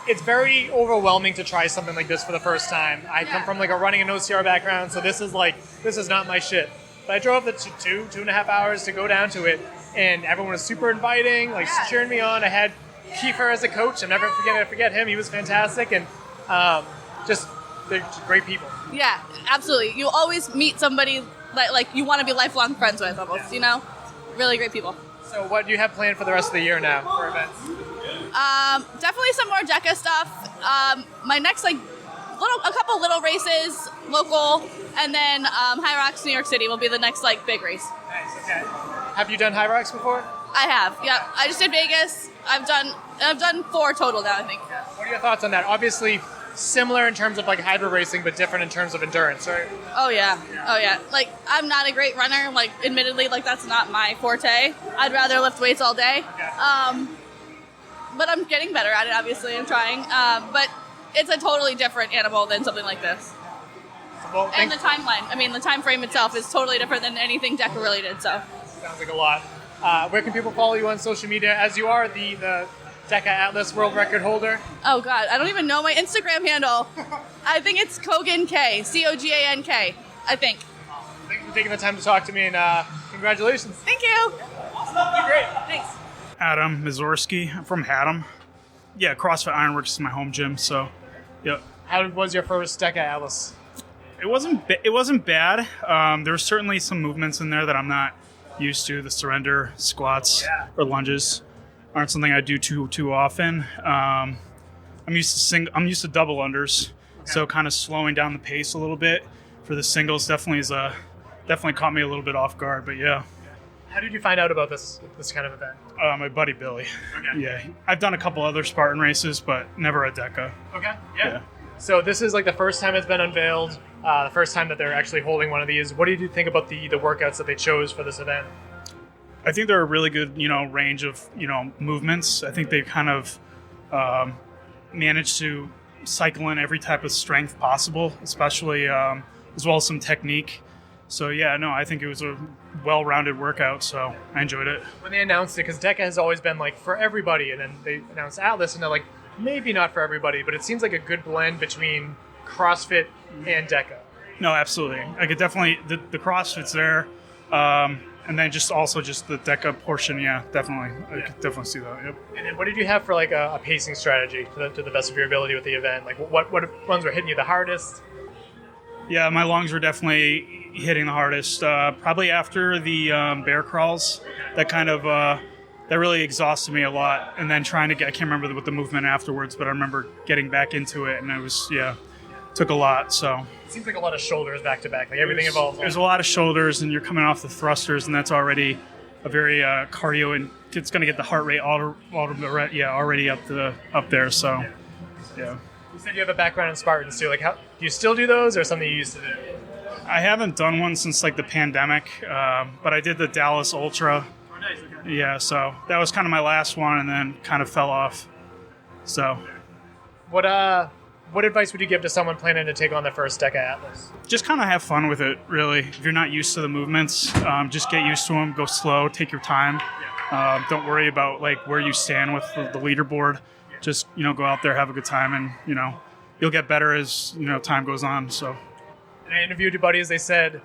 it's very overwhelming to try something like this for the first time. I come from like a running and OCR background, so this is not my shit. But I drove the 2.5 hours to go down to it, and everyone was super inviting, like cheering me on. I had Kiefer as a coach. I'm never gonna forget him. He was fantastic, and they're just great people. Yeah, absolutely. You always meet somebody that like you want to be lifelong friends with, almost. You know, really great people. So, what do you have planned for the rest of the year now for events? Definitely some more DEKA stuff. My next a couple little races, local, and then High Rocks, New York City will be the next like big race. Nice. Okay. Have you done High Rocks before? I have. Yeah, I just did Vegas. I've done 4 total now, I think. Yeah. What are your thoughts on that? Obviously, similar in terms of like hybrid racing, but different in terms of endurance, right? Oh yeah. Like I'm not a great runner. Like admittedly, like that's not my forte. I'd rather lift weights all day. Okay. But I'm getting better at it. Obviously, I'm trying. But it's a totally different animal than something like this. Well, and the timeline. I mean, the time frame itself is totally different than anything DEKA related. So. Sounds like a lot. Where can people follow you on social media? As you are the DEKA Atlas world record holder. Oh God, I don't even know my Instagram handle. I think it's Kogan K, Cogank. I think. Thanks for taking the time to talk to me, and congratulations. Thank you. You're great. Thanks. Adam Mazorski. I'm from Haddam. Yeah, CrossFit Ironworks is my home gym. So, yep. How was your first DEKA Atlas? It wasn't bad. There were certainly some movements in there that I'm not used to. The surrender squats or lunges aren't something I do too often. I'm used to double unders, so kind of slowing down the pace a little bit for the singles definitely caught me a little bit off guard. But yeah. How did you find out about this kind of event? My buddy Billy. Okay. Yeah, I've done a couple other Spartan races, but never a DEKA. Okay. Yeah. So this is like the first time it's been unveiled. The first time that they're actually holding one of these. What did you think about the workouts that they chose for this event? I think they're a really good, range of, movements. I think they kind of managed to cycle in every type of strength possible, especially as well as some technique. So yeah, no, I think it was a well-rounded workout, so I enjoyed it. When they announced it, because DEKA has always been like for everybody, and then they announced Atlas, and they're like, maybe not for everybody, but it seems like a good blend between CrossFit and DEKA. No, absolutely. I could definitely the CrossFit's there, and then just the DEKA portion. Yeah, definitely. I could definitely see that. Yep. And then what did you have for like a pacing strategy to the best of your ability with the event? Like what ones were hitting you the hardest? Yeah, my lungs were definitely hitting the hardest. Probably after the bear crawls, that really exhausted me a lot. And then I can't remember what the movement afterwards, but I remember getting back into it, and took a lot. So It seems like a lot of shoulders back to back. Like everything involves. There's a lot of shoulders, and you're coming off the thrusters, and that's already a very cardio, and it's going to get the heart rate already up there. So, yeah. You said you have a background in Spartans too. Like, how do you still do those, or something you used to do? I haven't done one since like the pandemic, but I did the Dallas Ultra. Oh, nice. Okay. Yeah, so that was kind of my last one, and then kind of fell off. So, what advice would you give to someone planning to take on their first DEKA Atlas? just kind of have fun with it, really. If you're not used to the movements, just get used to them. Go slow, take your time. Don't worry about like where you stand with the leaderboard. Just go out there, have a good time, and you'll get better as time goes on. So. And I interviewed your buddies. They said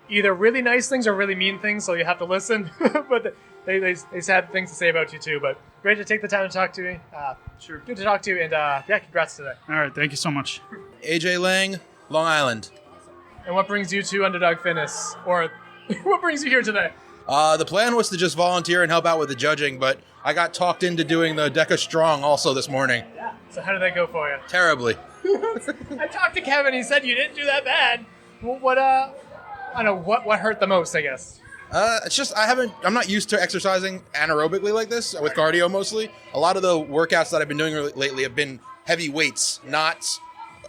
either really nice things or really mean things, so you have to listen. But they had things to say about you too. But great to take the time to talk to me. Sure. Good to talk to you, and congrats today. All right, thank you so much. AJ Lang, Long Island. And what brings you to Underdog Fitness, or what brings you here today? The plan was to just volunteer and help out with the judging, but I got talked into doing the DEKA Strong also this morning. Yeah. So how did that go for you? Terribly. I talked to Kevin. He said you didn't do that bad. What hurt the most, I guess? It's just I'm not used to exercising anaerobically like this, with cardio mostly. A lot of the workouts that I've been doing lately have been heavy weights, not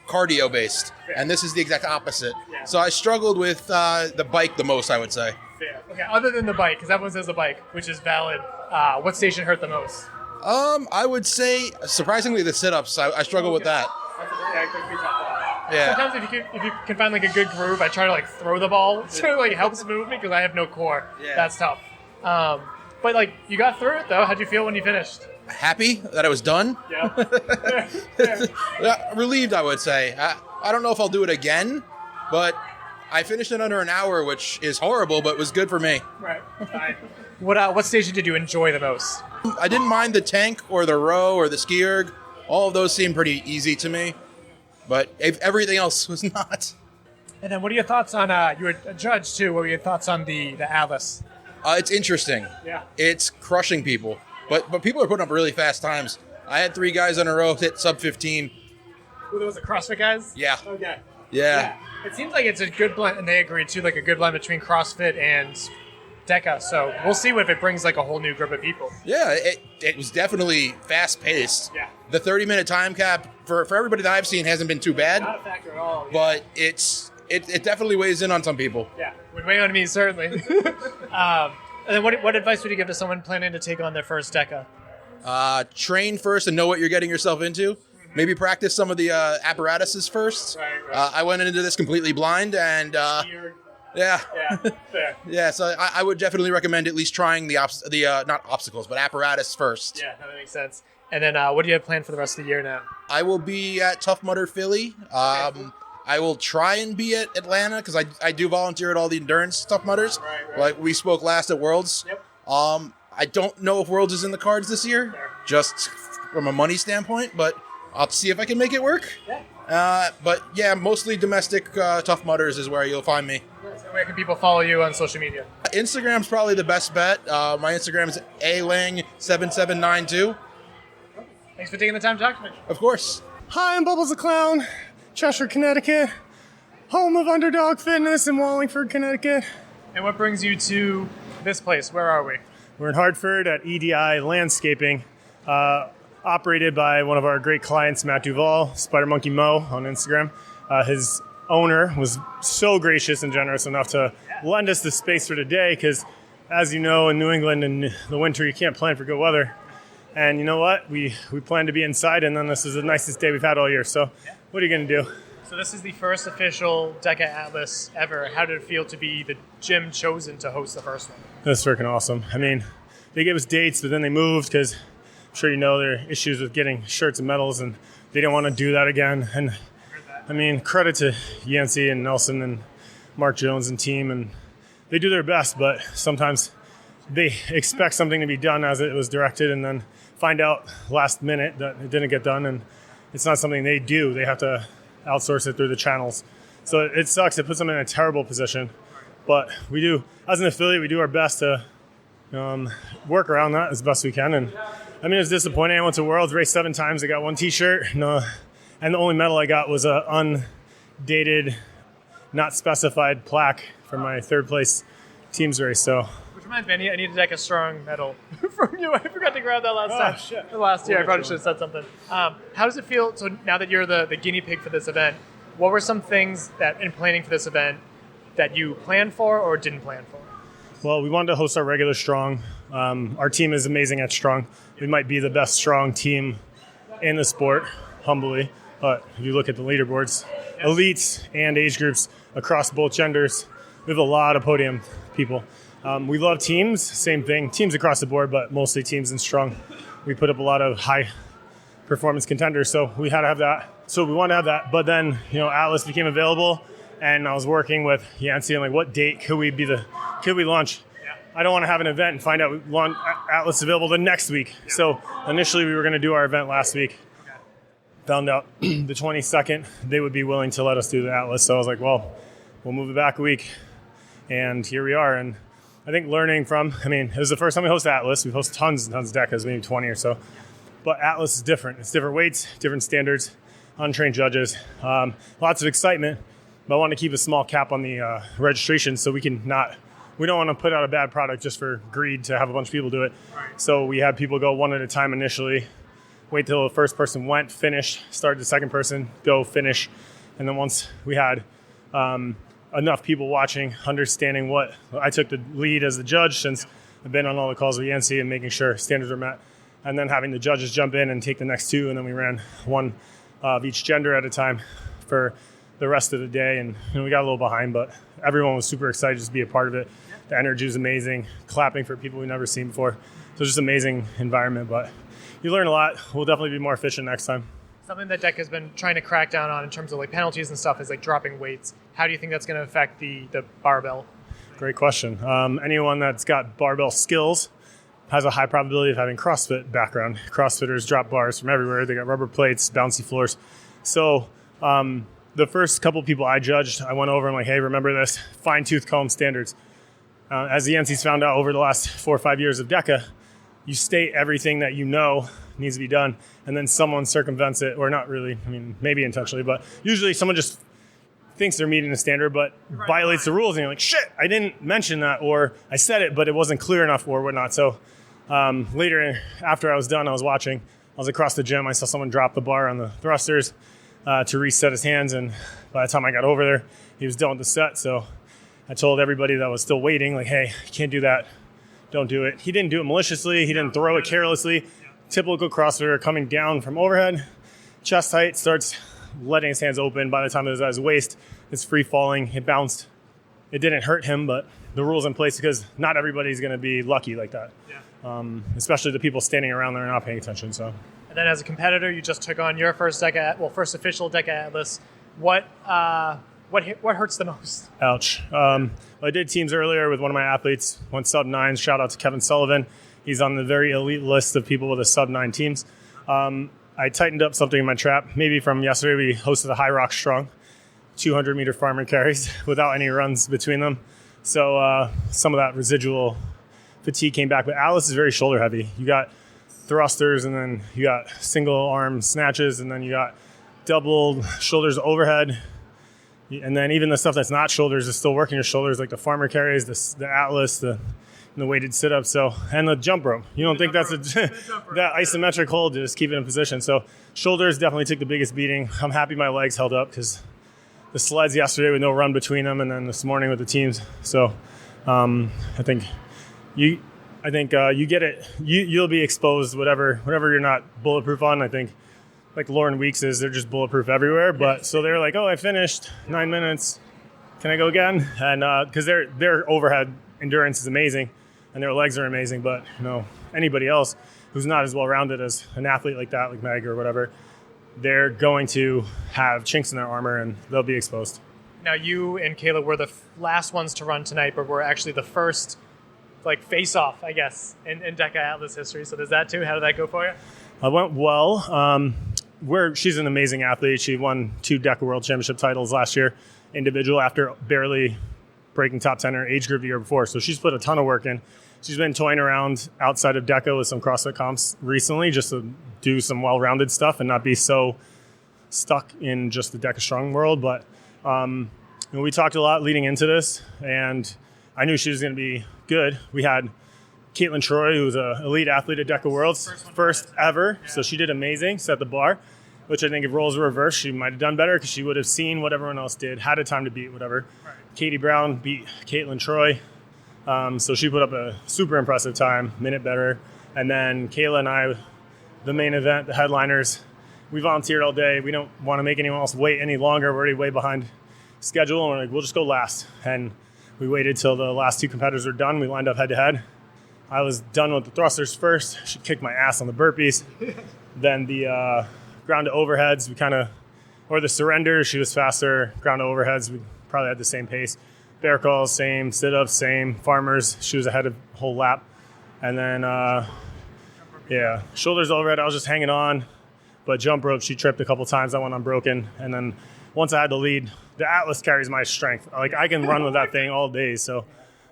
cardio based. And this is the exact opposite. Yeah. So I struggled with the bike the most, I would say. Fair. Okay, other than the bike, because everyone says the bike, which is valid, what station hurt the most? I would say, surprisingly, the sit-ups. I struggle with that. Yeah. Sometimes if you can find like a good groove, I try to like throw the ball, so it like helps move me because I have no core. Yeah. That's tough. But like you got through it though. How'd you feel when you finished? Happy that it was done. Yeah. Yeah, relieved, I would say. I don't know if I'll do it again, but I finished in under an hour, which is horrible, but was good for me. Right. What station did you enjoy the most? I didn't mind the tank or the row or the ski erg. All of those seemed pretty easy to me, but everything else was not. And then what are your thoughts on, you were a judge too, what were your thoughts on the Atlas? It's interesting. Yeah. It's crushing people, but people are putting up really fast times. I had 3 guys in a row hit sub 15. Who was the CrossFit guys? Yeah. Okay. Yeah. It seems like it's a good blend, and they agree too, like a good blend between CrossFit and DEKA. So we'll see if it brings like a whole new group of people. Yeah, it was definitely fast paced. Yeah. The 30-minute time cap for everybody that I've seen hasn't been too bad. Not a factor at all. Yeah. But it definitely weighs in on some people. Yeah, would weigh on me certainly. And then what advice would you give to someone planning to take on their first DEKA? Train first and know what you're getting yourself into. Maybe practice some of the apparatuses first. Right. I went into this completely blind, and yeah, fair. Yeah. So I would definitely recommend at least trying the not obstacles, but apparatus first. Yeah, that makes sense. And then what do you have planned for the rest of the year now? I will be at Tough Mudder Philly. I will try and be at Atlanta because I do volunteer at all the endurance Tough Mudders. Right. Like we spoke last at Worlds. Yep. I don't know if Worlds is in the cards this year, just from a money standpoint, but I'll see if I can make it work. Yeah. But yeah, mostly domestic Tough Mudders is where you'll find me. So where can people follow you on social media? Instagram's probably the best bet. My Instagram is alang7792. Thanks for taking the time to talk to me. Of course. Hi, I'm Bubbles the Clown, Cheshire, Connecticut, home of Underdog Fitness in Wallingford, Connecticut. And what brings you to this place? Where are we? We're in Hartford at EDI Landscaping, operated by one of our great clients, Matt Duval, Spider Monkey Mo on Instagram. His owner was so gracious and generous enough to lend us the space for today because, as you know, in New England in the winter, you can't plan for good weather. And you know what? We plan to be inside, and then this is the nicest day we've had all year. So what are you going to do? So this is the first official DEKA Atlas ever. How did it feel to be the gym chosen to host the first one? That's freaking awesome. I mean, they gave us dates, but then they moved because I'm sure you know there are issues with getting shirts and medals, and they didn't want to do that again. And I mean, credit to Yancey and Nelson and Mark Jones and team, and they do their best, but sometimes they expect something to be done as it was directed and then find out last minute that it didn't get done, and it's not something they do. They have to outsource it through the channels. So it sucks. It puts them in a terrible position. But we do, as an affiliate, we do our best to work around that as best we can. And I mean, it's disappointing. I went to Worlds, raced 7 times. I got 1 T-shirt. And the only medal I got was a undated, not specified plaque for my 3rd place teams race. So. Which reminds me, I need a DEKA Strong medal from you. I forgot to grab that last time. Shit. Last year, I probably should have said something. How does it feel? So now that you're the guinea pig for this event, what were some things that in planning for this event that you planned for or didn't plan for? Well, we wanted to host our regular Strong. Our team is amazing at Strong. We might be the best Strong team in the sport, humbly. But if you look at the leaderboards, elites and age groups across both genders, we have a lot of podium people. We love teams, same thing, teams across the board, but mostly teams in Strong. We put up a lot of high performance contenders, so we had to have that. So we wanted to have that, but then, Atlas became available, and I was working with Yancey on what date could we launch? Yeah. I don't want to have an event and find out we launch Atlas available the next week. Yeah. So initially we were going to do our event last week. Okay. Found out the 22nd they would be willing to let us do the Atlas. So I was like, well, we'll move it back a week, and here we are. And I think learning from, it was the first time we hosted Atlas. We've hosted tons and tons of DEKAs, maybe 20 or so. But Atlas is different. It's different weights, different standards, untrained judges, lots of excitement. But I want to keep a small cap on the registration so we don't want to put out a bad product just for greed to have a bunch of people do it. Right. So we had people go one at a time initially, wait till the first person went, finish, start the second person, go, finish. And then once we had enough people watching, understanding what, I took the lead as the judge since I've been on all the calls with Yancey and making sure standards are met. And then having the judges jump in and take the next 2, and then we ran 1 of each gender at a time for the rest of the day. And we got a little behind, but everyone was super excited just to be a part of it. The energy was amazing, clapping for people we've never seen before. So just amazing environment, but you learn a lot. We'll definitely be more efficient next time. Something that DEKA has been trying to crack down on in terms of penalties and stuff is dropping weights. How do you think that's going to affect the barbell? Great question. Anyone that's got barbell skills has a high probability of having CrossFit background. CrossFitters drop bars from everywhere. They got rubber plates, bouncy floors. So the first couple people I judged, I went over and hey, remember this, fine-tooth comb standards. As the NC's found out over the last 4 or 5 years of DEKA, you state everything that needs to be done, and then someone circumvents it, or not really, maybe intentionally, but usually someone just thinks they're meeting the standard, but violates the rules, and you're like, shit, I didn't mention that, or I said it, but it wasn't clear enough, or whatnot. So later, after I was done, I was watching, I was across the gym, I saw someone drop the bar on the thrusters to reset his hands, and by the time I got over there, he was done with the set. So I told everybody that was still waiting, hey, you can't do that, don't do it. He didn't do it maliciously, he didn't throw it carelessly. Typical CrossFitter coming down from overhead, chest height, starts letting his hands open. By the time it was at his waist, it's free falling, it bounced. It didn't hurt him, but the rule's in place because not everybody's going to be lucky like that. Yeah. Especially the people standing around there and not paying attention. So. And then as a competitor, you just took on your first official DEKA Atlas. What hurts the most? Ouch. I did teams earlier with one of my athletes, went sub-9. Shout out to Kevin Sullivan. He's on the very elite list of people with a sub-9 teams. I tightened up something in my trap. Maybe from yesterday, we hosted a High Rock Strong, 200-meter farmer carries without any runs between them. So some of that residual fatigue came back. But Atlas is very shoulder heavy. You got thrusters, and then you got single arm snatches, and then you got double shoulders overhead. And then even the stuff that's not shoulders is still working your shoulders, like the farmer carries, the Atlas, the weighted sit-up, and the jump rope. You don't think that's that isometric hold to just keep it in position. So shoulders definitely took the biggest beating. I'm happy my legs held up because the sleds yesterday with no run between them, and then this morning with the teams. So I think you get it. You'll be exposed whatever you're not bulletproof on. I think like Lauren Weeks they're just bulletproof everywhere. But so they're like, oh, I finished 9 minutes. Can I go again? And because their overhead endurance is amazing. And their legs are amazing, but anybody else who's not as well-rounded as an athlete like that, like Meg or whatever, they're going to have chinks in their armor and they'll be exposed. Now, you and Kayla were the last ones to run tonight, but were actually the first, like, face-off, I guess, in DEKA Atlas history. So does that too? How did that go for you? It went well. She's an amazing athlete. She won 2 DEKA World Championship titles last year, individual, after barely breaking top 10 in her age group the year before. So she's put a ton of work in. She's been toying around outside of DEKA with some CrossFit comps recently just to do some well-rounded stuff and not be so stuck in just the DEKA Strong world. But we talked a lot leading into this, and I knew she was going to be good. We had Kaitlyn Troy, who was an elite athlete at DEKA Worlds, first ever. Yeah. So she did amazing, set the bar, which I think if roles were reversed, she might have done better because she would have seen what everyone else did, had a time to beat, whatever. Right. Katie Brown beat Kaitlyn Troy. So she put up a super impressive time, minute better. And then Kayla and I, the main event, the headliners, we volunteered all day. We don't want to make anyone else wait any longer. We're already way behind schedule, and we're like, we'll just go last. And we waited till the last 2 competitors were done. We lined up head-to-head. I was done with the thrusters first. She kicked my ass on the burpees. Then the ground to overheads, or the surrender, she was faster. Ground to overheads, we probably had the same pace. Bear calls, same. Sit-ups, same. Farmers, she was ahead of the whole lap. And then, shoulders overhead, I was just hanging on. But jump rope, she tripped a couple times. I went unbroken. And then once I had the lead, the Atlas carries my strength. Like, I can run with that thing all day. So,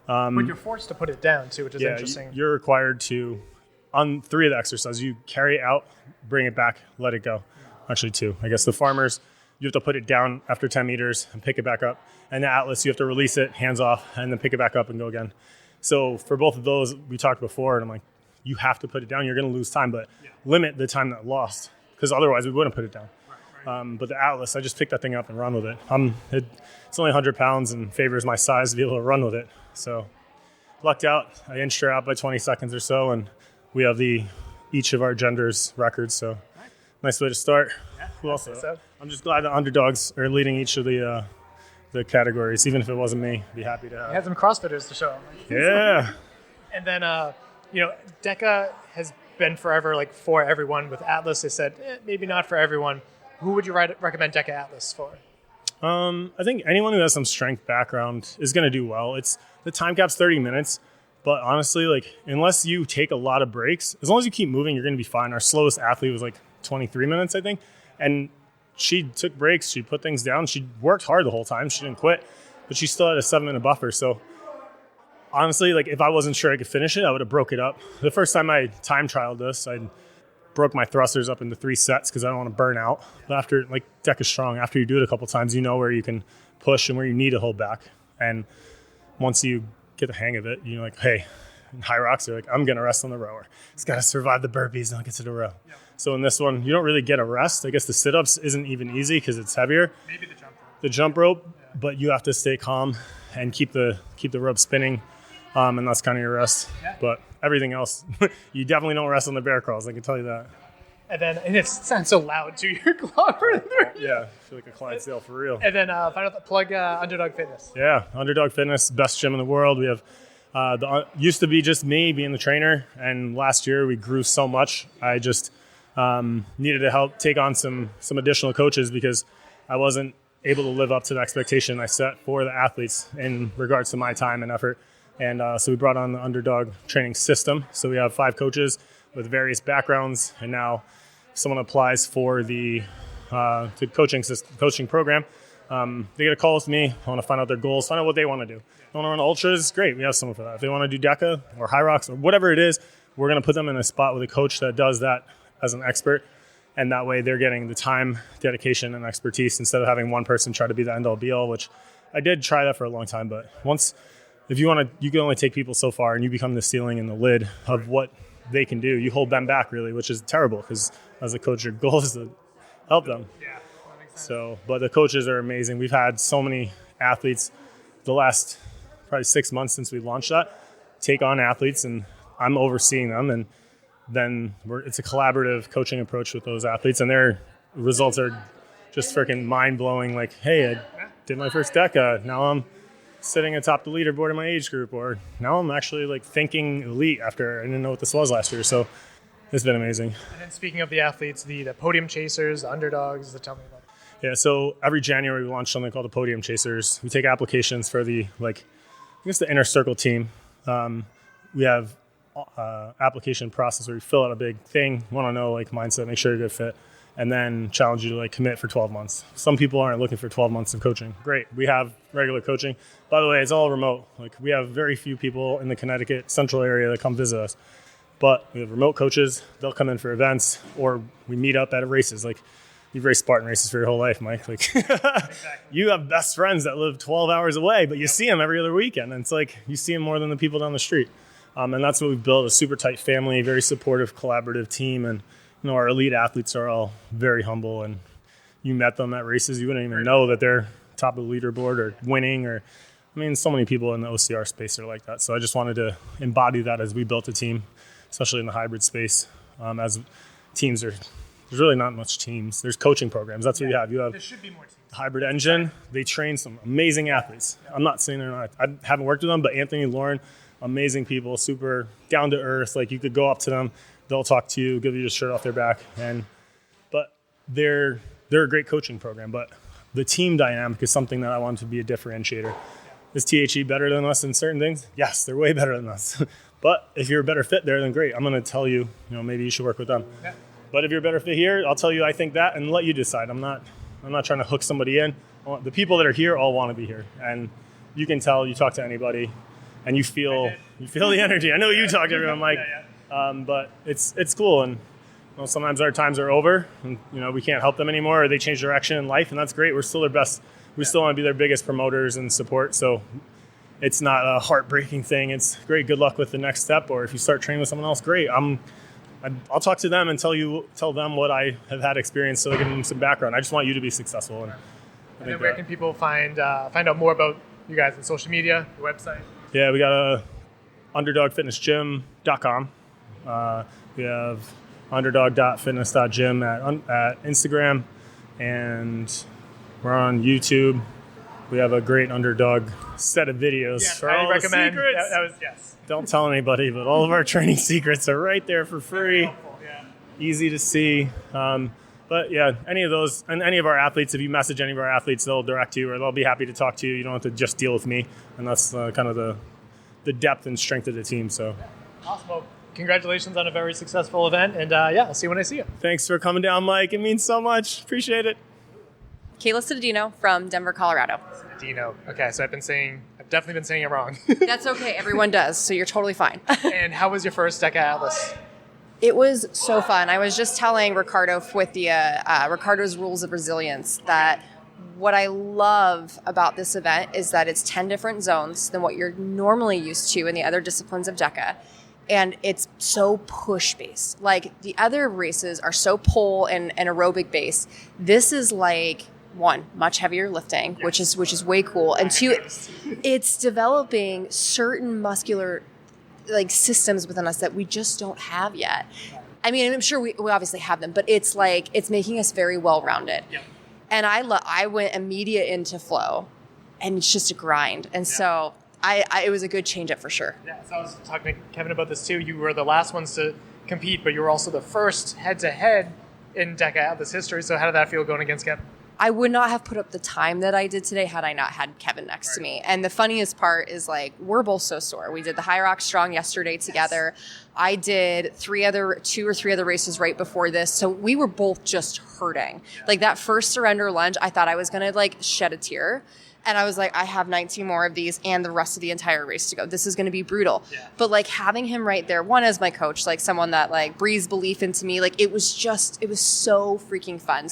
but you're forced to put it down, too, which is interesting. You're required to, on 3 of the exercises, you carry it out, bring it back, let it go. Actually 2. I guess the farmers, you have to put it down after 10 meters and pick it back up. And the Atlas, you have to release it, hands off, and then pick it back up and go again. So for both of those, we talked before, and I'm like, you have to put it down. You're going to lose time, but limit the time that lost, because otherwise we wouldn't put it down. But the Atlas, I just picked that thing up and run with it. It's only 100 pounds and favors my size to be able to run with it. So lucked out. I inched her out by 20 seconds or so, and we have each of our genders records. So nice way to start. Yeah, who else? I'm just glad the underdogs are leading each of the categories. Even if it wasn't me, I'd be happy to have. You had some CrossFitters to show them. Yeah. And then, DEKA has been forever, like, for everyone. With Atlas, they said, maybe not for everyone. Who would you recommend DEKA Atlas for? I think anyone who has some strength background is going to do well. The time cap's 30 minutes, but honestly, like, unless you take a lot of breaks, as long as you keep moving, you're going to be fine. Our slowest athlete was like 23 minutes, I think, and she took breaks. She put things down. She worked hard the whole time. She didn't quit, but she still had a 7-minute buffer. So honestly, like, if I wasn't sure I could finish it, I would have broke it up. The first time I time trialed this, I broke my thrusters up into 3 sets because I don't want to burn out. But after, like, DEKA Strong, after you do it a couple times, you know where you can push and where you need to hold back. And once you get the hang of it, you're like, hey, in high rocks, you're like, I'm going to rest on the rower. It's got to survive the burpees and I'll get to the row. Yep. So in this one, you don't really get a rest. I guess the sit-ups isn't even easy because it's heavier. Maybe the jump rope. The jump rope, but you have to stay calm and keep the rope spinning, and that's kind of your rest. Yeah. But everything else, you definitely don't rest on the bear crawls, I can tell you that. And it sounds so loud too. Your clobber. Yeah, I feel like a Clydesdale for real. And then final plug Underdog Fitness. Yeah, Underdog Fitness, best gym in the world. We have used to be just me being the trainer, and last year we grew so much. I just needed to help take on some additional coaches because I wasn't able to live up to the expectation I set for the athletes in regards to my time and effort. And so we brought on the Underdog training system. So we have 5 coaches with various backgrounds, and now someone applies for the coaching program. They get a call with me. I want to find out their goals, find out what they want to do. They want to run ultras? Great, we have someone for that. If they want to do DEKA or high rocks or whatever it is, we're going to put them in a spot with a coach that does that as an expert. And that way they're getting the time, dedication, and expertise instead of having one person try to be the end-all be-all, which I did try that for a long time. But if you want to, you can only take people so far, and you become the ceiling and the lid of what they can do. You hold them back, really, which is terrible because as a coach, your goal is to help them. Yeah, that makes sense. So, but the coaches are amazing. We've had so many athletes the last probably 6 months since we launched that take on athletes, and I'm overseeing them, and then it's a collaborative coaching approach with those athletes, and their results are just freaking mind-blowing. Like, hey, I did my first DEKA. Now I'm sitting atop the leaderboard in my age group, or now I'm actually like thinking elite after I didn't know what this was last year. So It's been amazing. And then speaking of the athletes, the podium chasers, the underdogs, tell me about it. Yeah, so every January we launch something called the Podium Chasers. We take applications for the inner circle team. We have application process where we fill out a big thing, want to know mindset, make sure you're a good fit, and then challenge you to commit for 12 months. Some people aren't looking for 12 months of coaching. Great, we have regular coaching. By the way, it's all remote. We have very few people in the Connecticut central area that come visit us. But we have remote coaches. They'll come in for events, or we meet up at races. You've raced Spartan races for your whole life, Mike. You have best friends that live 12 hours away, but you see them every other weekend. And it's you see them more than the people down the street. And that's what we've built, a super tight family, very supportive, collaborative team. And our elite athletes are all very humble. And you met them at races, you wouldn't even know that they're top of the leaderboard or winning. So many people in the OCR space are like that. So I just wanted to embody that as we built a team, especially in the hybrid space. As teams there's really not much teams. There's coaching programs. That's what you have. You have there should be more teams. Hybrid Engine. They train some amazing athletes. I'm not saying they're not. I haven't worked with them, but Anthony, Lauren, amazing people, super down to earth. You could go up to them, they'll talk to you, give you the shirt off their back. But they're a great coaching program. But the team dynamic is something that I want to be a differentiator. Is THE better than us in certain things? Yes, they're way better than us. But if you're a better fit there, then great. I'm going to tell you, maybe you should work with them. Yeah. But if you're a better fit here, I'll tell you I think that and let you decide. I'm not trying to hook somebody in. The people that are here all want to be here. And you can tell, you talk to anybody, and you feel the energy. I know you talk to everyone, Mike. But it's cool. And sometimes our times are over, and we can't help them anymore, or they change direction in life, and that's great. We're still their best. We still want to be their biggest promoters and support. So it's not a heartbreaking thing. It's great. Good luck with the next step. Or if you start training with someone else, great. I'll talk to them and tell them what I have had experience, so they give them some background. I just want you to be successful. And then where can people find out more about you guys on social media, your website? Yeah, we got a underdogfitnessgym.com. We have underdog.fitness.gym at Instagram, and we're on YouTube. We have a great Underdog set of videos for all the secrets. That was yes. Don't tell anybody, but all of our training secrets are right there for free. Easy to see. But yeah, any of those, and any of our athletes, if you message any of our athletes, they'll direct you, or they'll be happy to talk to you. You don't have to just deal with me. And that's kind of the depth and strength of the team. So awesome. Well, congratulations on a very successful event. And I'll see you when I see you. Thanks for coming down, Mike. It means so much. Appreciate it. Kayla Cittadino from Denver, Colorado. Cittadino. Okay, so I've definitely been saying it wrong. That's okay. Everyone does, so you're totally fine. And how was your first DEKA Atlas? It was so fun. I was just telling Ricardo with the Ricardo's Rules of Resilience that what I love about this event is that it's 10 different zones than what you're normally used to in the other disciplines of DEKA. And it's so push-based. The other races are so pull and aerobic based. This is one, much heavier lifting, which is way cool. And two, it's developing certain muscular systems within us that we just don't have yet. I mean, I'm sure we obviously have them, but it's making us very well-rounded. Yep. And I went immediate into flow, and it's just a grind. And so it was a good change up for sure. Yeah, so I was talking to Kevin about this too. You were the last ones to compete, but you were also the first head-to-head in DEKA Atlas history. So how did that feel going against Kevin? I would not have put up the time that I did today had I not had Kevin next to me. And the funniest part is we're both so sore. We did the High Rock Strong yesterday together. I did 2 or 3 other races right before this. So we were both just hurting. That first surrender lunge, I thought I was going to shed a tear. And I was I have 19 more of these and the rest of the entire race to go. This is going to be brutal. Yeah. But having him right there, one as my coach, someone that breathes belief into me, it was so freaking fun.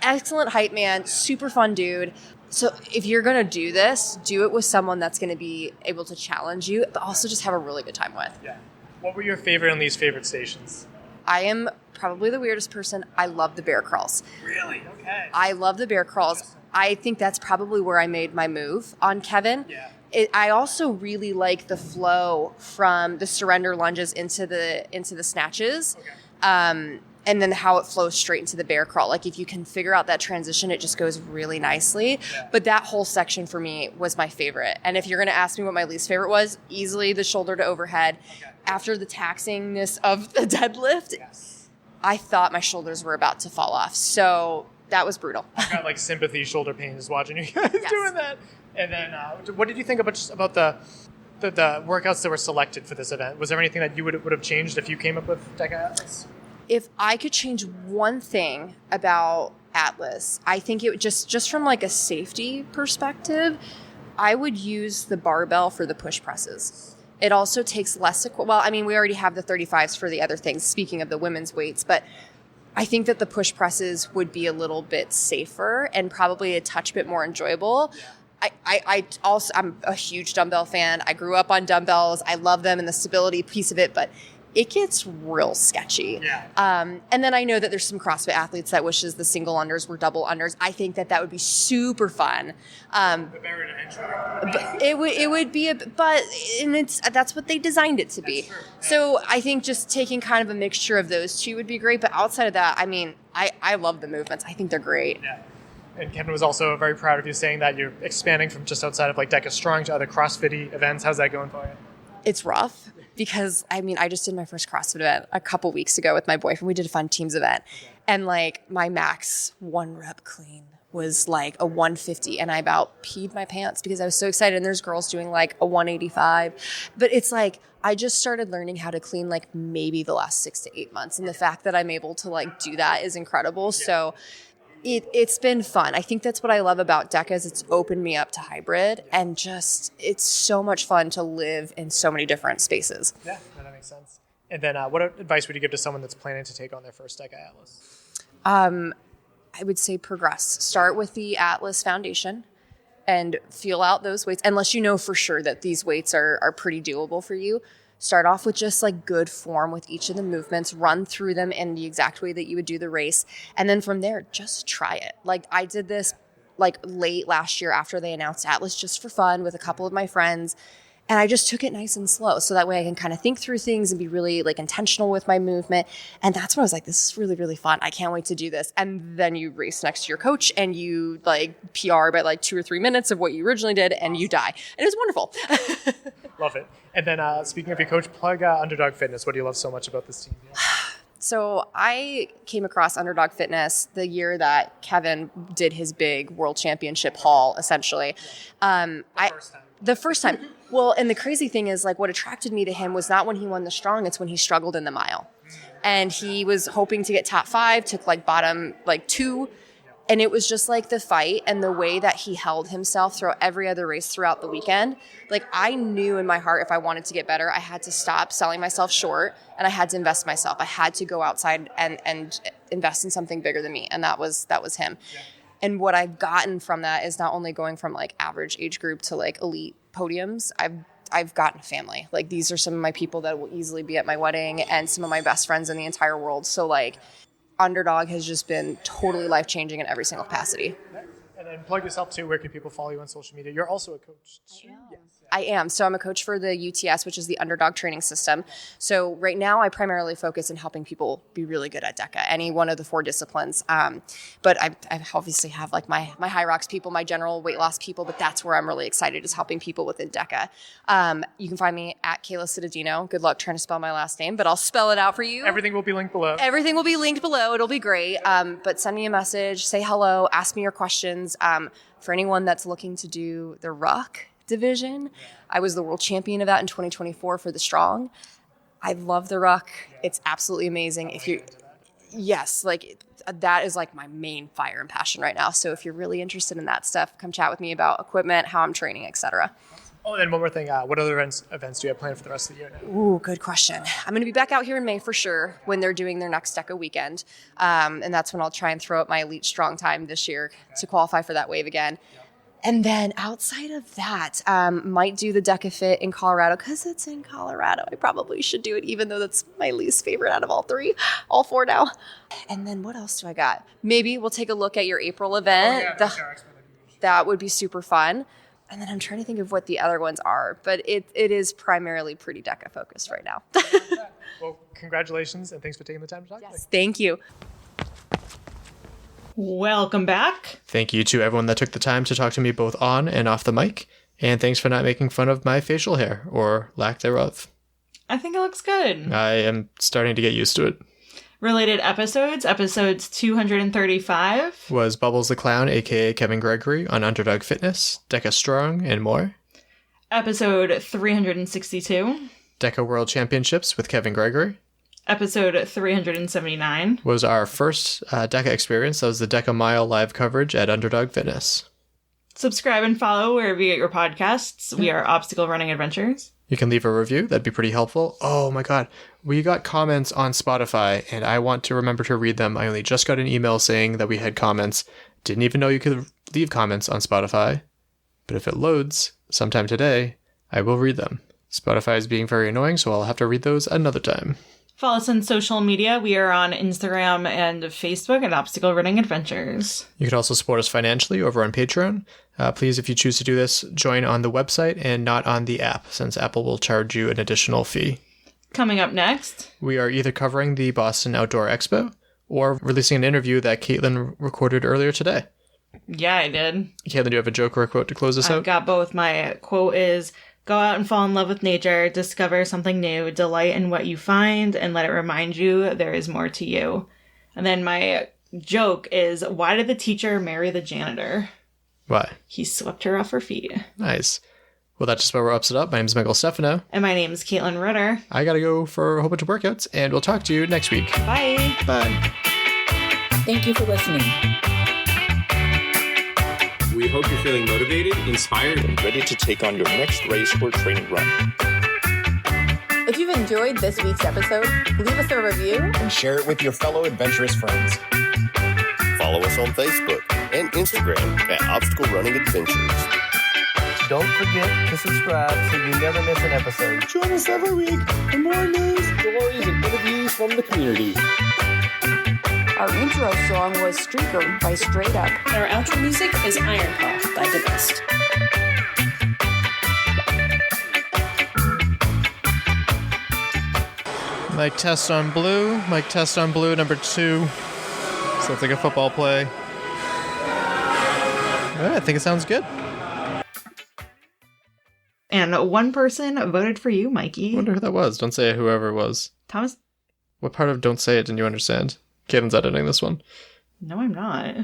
Excellent hype man, super fun dude. So if you're going to do this, do it with someone that's going to be able to challenge you, but also just have a really good time with. Yeah. What were your favorite and least favorite stations? I am probably the weirdest person. I love the bear crawls. Really? Okay. I love the bear crawls. I think that's probably where I made my move on Kevin. Yeah. I also really like the flow from the surrender lunges into the snatches. Okay. And then how it flows straight into the bear crawl. If you can figure out that transition, it just goes really nicely. Yeah. But that whole section for me was my favorite. And if you're going to ask me what my least favorite was, easily the shoulder to overhead. Okay. after the taxingness of the deadlift, I thought my shoulders were about to fall off. So that was brutal. I got like sympathy shoulder pains watching you guys doing that. And then what did you think about the workouts that were selected for this event? Was there anything that you would have changed if you came up with DEKA Atlas? If I could change one thing about Atlas, I think it would just from like a safety perspective, I would use the barbell for the push presses. It also takes less, we already have the 35s for the other things, speaking of the women's weights, but I think that the push presses would be a little bit safer and probably a touch bit more enjoyable. I'm a huge dumbbell fan. I grew up on dumbbells. I love them and the stability piece of it, but it gets real sketchy. Yeah. And then I know that there's some CrossFit athletes that wishes the single unders were double unders. I think that would be super fun. It would be, that's what they designed it to be. So I think just taking kind of a mixture of those two would be great. But outside of that, I mean, I love the movements. I think they're great. Yeah. And Kevin was also very proud of you saying that you're expanding from just outside of like DEKA Strong to other CrossFit events. How's that going for you? It's rough. Because, I mean, I just did my first CrossFit event a couple weeks ago with my boyfriend. We did a fun teams event. And, like, my max 1 rep clean was, like, a 150. And I about peed my pants because I was so excited. And there's girls doing, like, a 185. But it's, like, I just started learning how to clean, like, maybe the last 6 to 8 months. And the fact that I'm able to, like, do that is incredible. Yeah. So it's been fun. I think that's what I love about DEKA is it's opened me up to hybrid and just it's so much fun to live in so many different spaces. Yeah, that makes sense. And then what advice would you give to someone that's planning to take on their first DEKA Atlas? I would say progress. Start with the Atlas foundation and feel out those weights. Unless you know for sure that these weights are pretty doable for you. Start off with just like good form with each of the movements, run through them in the exact way that you would do the race. And then from there, just try it. Like I did this like late last year after they announced Atlas just for fun with a couple of my friends. And I just took it nice and slow. So that way I can kind of think through things and be really like intentional with my movement. And that's when I was like, this is really, really fun. I can't wait to do this. And then you race next to your coach and you like PR by like 2 or 3 minutes of what you originally did and you die. And it was wonderful. Love it. And then speaking of your coach, plug Underdog Fitness. What do you love so much about this team? Yeah. So I came across Underdog Fitness the year that Kevin did his big world championship haul, essentially. The first time. Well, and the crazy thing is, like, what attracted me to him was not when he won the strong, it's when he struggled in the mile. And he was hoping to get top 5, took, like, bottom, like, 2. And it was just, like, the fight and the way that he held himself throughout every other race throughout the weekend. Like, I knew in my heart if I wanted to get better, I had to stop selling myself short and I had to invest in myself. I had to go outside and invest in something bigger than me. And that was him. Yeah. And what I've gotten from that is not only going from like average age group to like elite podiums, I've gotten a family. Like these are some of my people that will easily be at my wedding and some of my best friends in the entire world. So like Underdog has just been totally life-changing in every single capacity. And then plug yourself too. Where can people follow you on social media? You're also a coach too. I am. So I'm a coach for the UTS, which is the Underdog training system. So right now I primarily focus in helping people be really good at DEKA, any one of the 4 disciplines. But I obviously have like my high rocks people, my general weight loss people, but that's where I'm really excited is helping people within DEKA. You can find me at Kayla Cittadino. Good luck trying to spell my last name, but I'll spell it out for you. Everything will be linked below. Everything will be linked below. It'll be great. But send me a message, say hello, ask me your questions. For anyone that's looking to do the ruck division, I was the world champion of that in 2024 for the strong. I love the ruck. It's absolutely amazing. That is like my main fire and passion right now. So if you're really interested in that stuff, come chat with me about equipment, how I'm training, etc. Oh, and then one more thing. What other events do you have planned for the rest of the year now? Ooh, good question. I'm going to be back out here in May for sure when they're doing their next DEKA weekend. And that's when I'll try and throw up my elite strong time this year to qualify for that wave again. And then outside of that, might do the DEKA Fit in Colorado because it's in Colorado. I probably should do it, even though that's my least favorite out of all 4 now. And then what else do I got? Maybe we'll take a look at your April event. That would be super fun. And then I'm trying to think of what the other ones are, but it is primarily pretty DEKA focused right now. Well, congratulations and thanks for taking the time to talk to me. Thank you. Welcome back. Thank you to everyone that took the time to talk to me both on and off the mic. And thanks for not making fun of my facial hair or lack thereof. I think it looks good. I am starting to get used to it. Related episodes 235 was Bubbles the Clown, aka Kevin Gregory, on Underdog Fitness, DEKA Strong, and more. Episode 362 DEKA World Championships with Kevin Gregory. Episode 379 was our first DEKA experience. That was the DEKA Mile live coverage at Underdog Fitness. Subscribe and follow wherever you get your podcasts. We are Obstacle Running Adventures. You can leave a review. That'd be pretty helpful. Oh my god. We got comments on Spotify, and I want to remember to read them. I only just got an email saying that we had comments. Didn't even know you could leave comments on Spotify. But if it loads sometime today, I will read them. Spotify is being very annoying, so I'll have to read those another time. Follow us on social media. We are on Instagram and Facebook at Obstacle Running Adventures. You can also support us financially over on Patreon. Please, if you choose to do this, join on the website and not on the app, since Apple will charge you an additional fee. Coming up next, we are either covering the Boston Outdoor Expo or releasing an interview that Kaitlyn recorded earlier today. Yeah, I did. Kaitlyn, do you have a joke or a quote to close us out? I've got both. My quote is, go out and fall in love with nature, discover something new, delight in what you find, and let it remind you there is more to you. And then my joke is, why did the teacher marry the janitor? Why? He swept her off her feet. Nice. Well, that just about wraps it up. My name is Michael Stefano. And my name is Kaitlyn Ritter. I gotta go for a whole bunch of workouts, and we'll talk to you next week. Bye. Bye. Thank you for listening. We hope you're feeling motivated, inspired, and ready to take on your next race or training run. If you've enjoyed this week's episode, leave us a review and share it with your fellow adventurous friends. Follow us on Facebook and Instagram at Obstacle Running Adventures. Don't forget to subscribe so you never miss an episode. Join us every week for more news, stories, and interviews from the community. Our intro song was Streaker by Straight Up. And our outro music is Iron Paw by The Best. Mic test on blue. Mic test on blue, number 2. Sounds like a football play. I think it sounds good. And one person voted for you, Mikey. I wonder who that was. Don't say whoever it was. Thomas? What part of don't say it didn't you understand? Kaitlyn's editing this one. No, I'm not.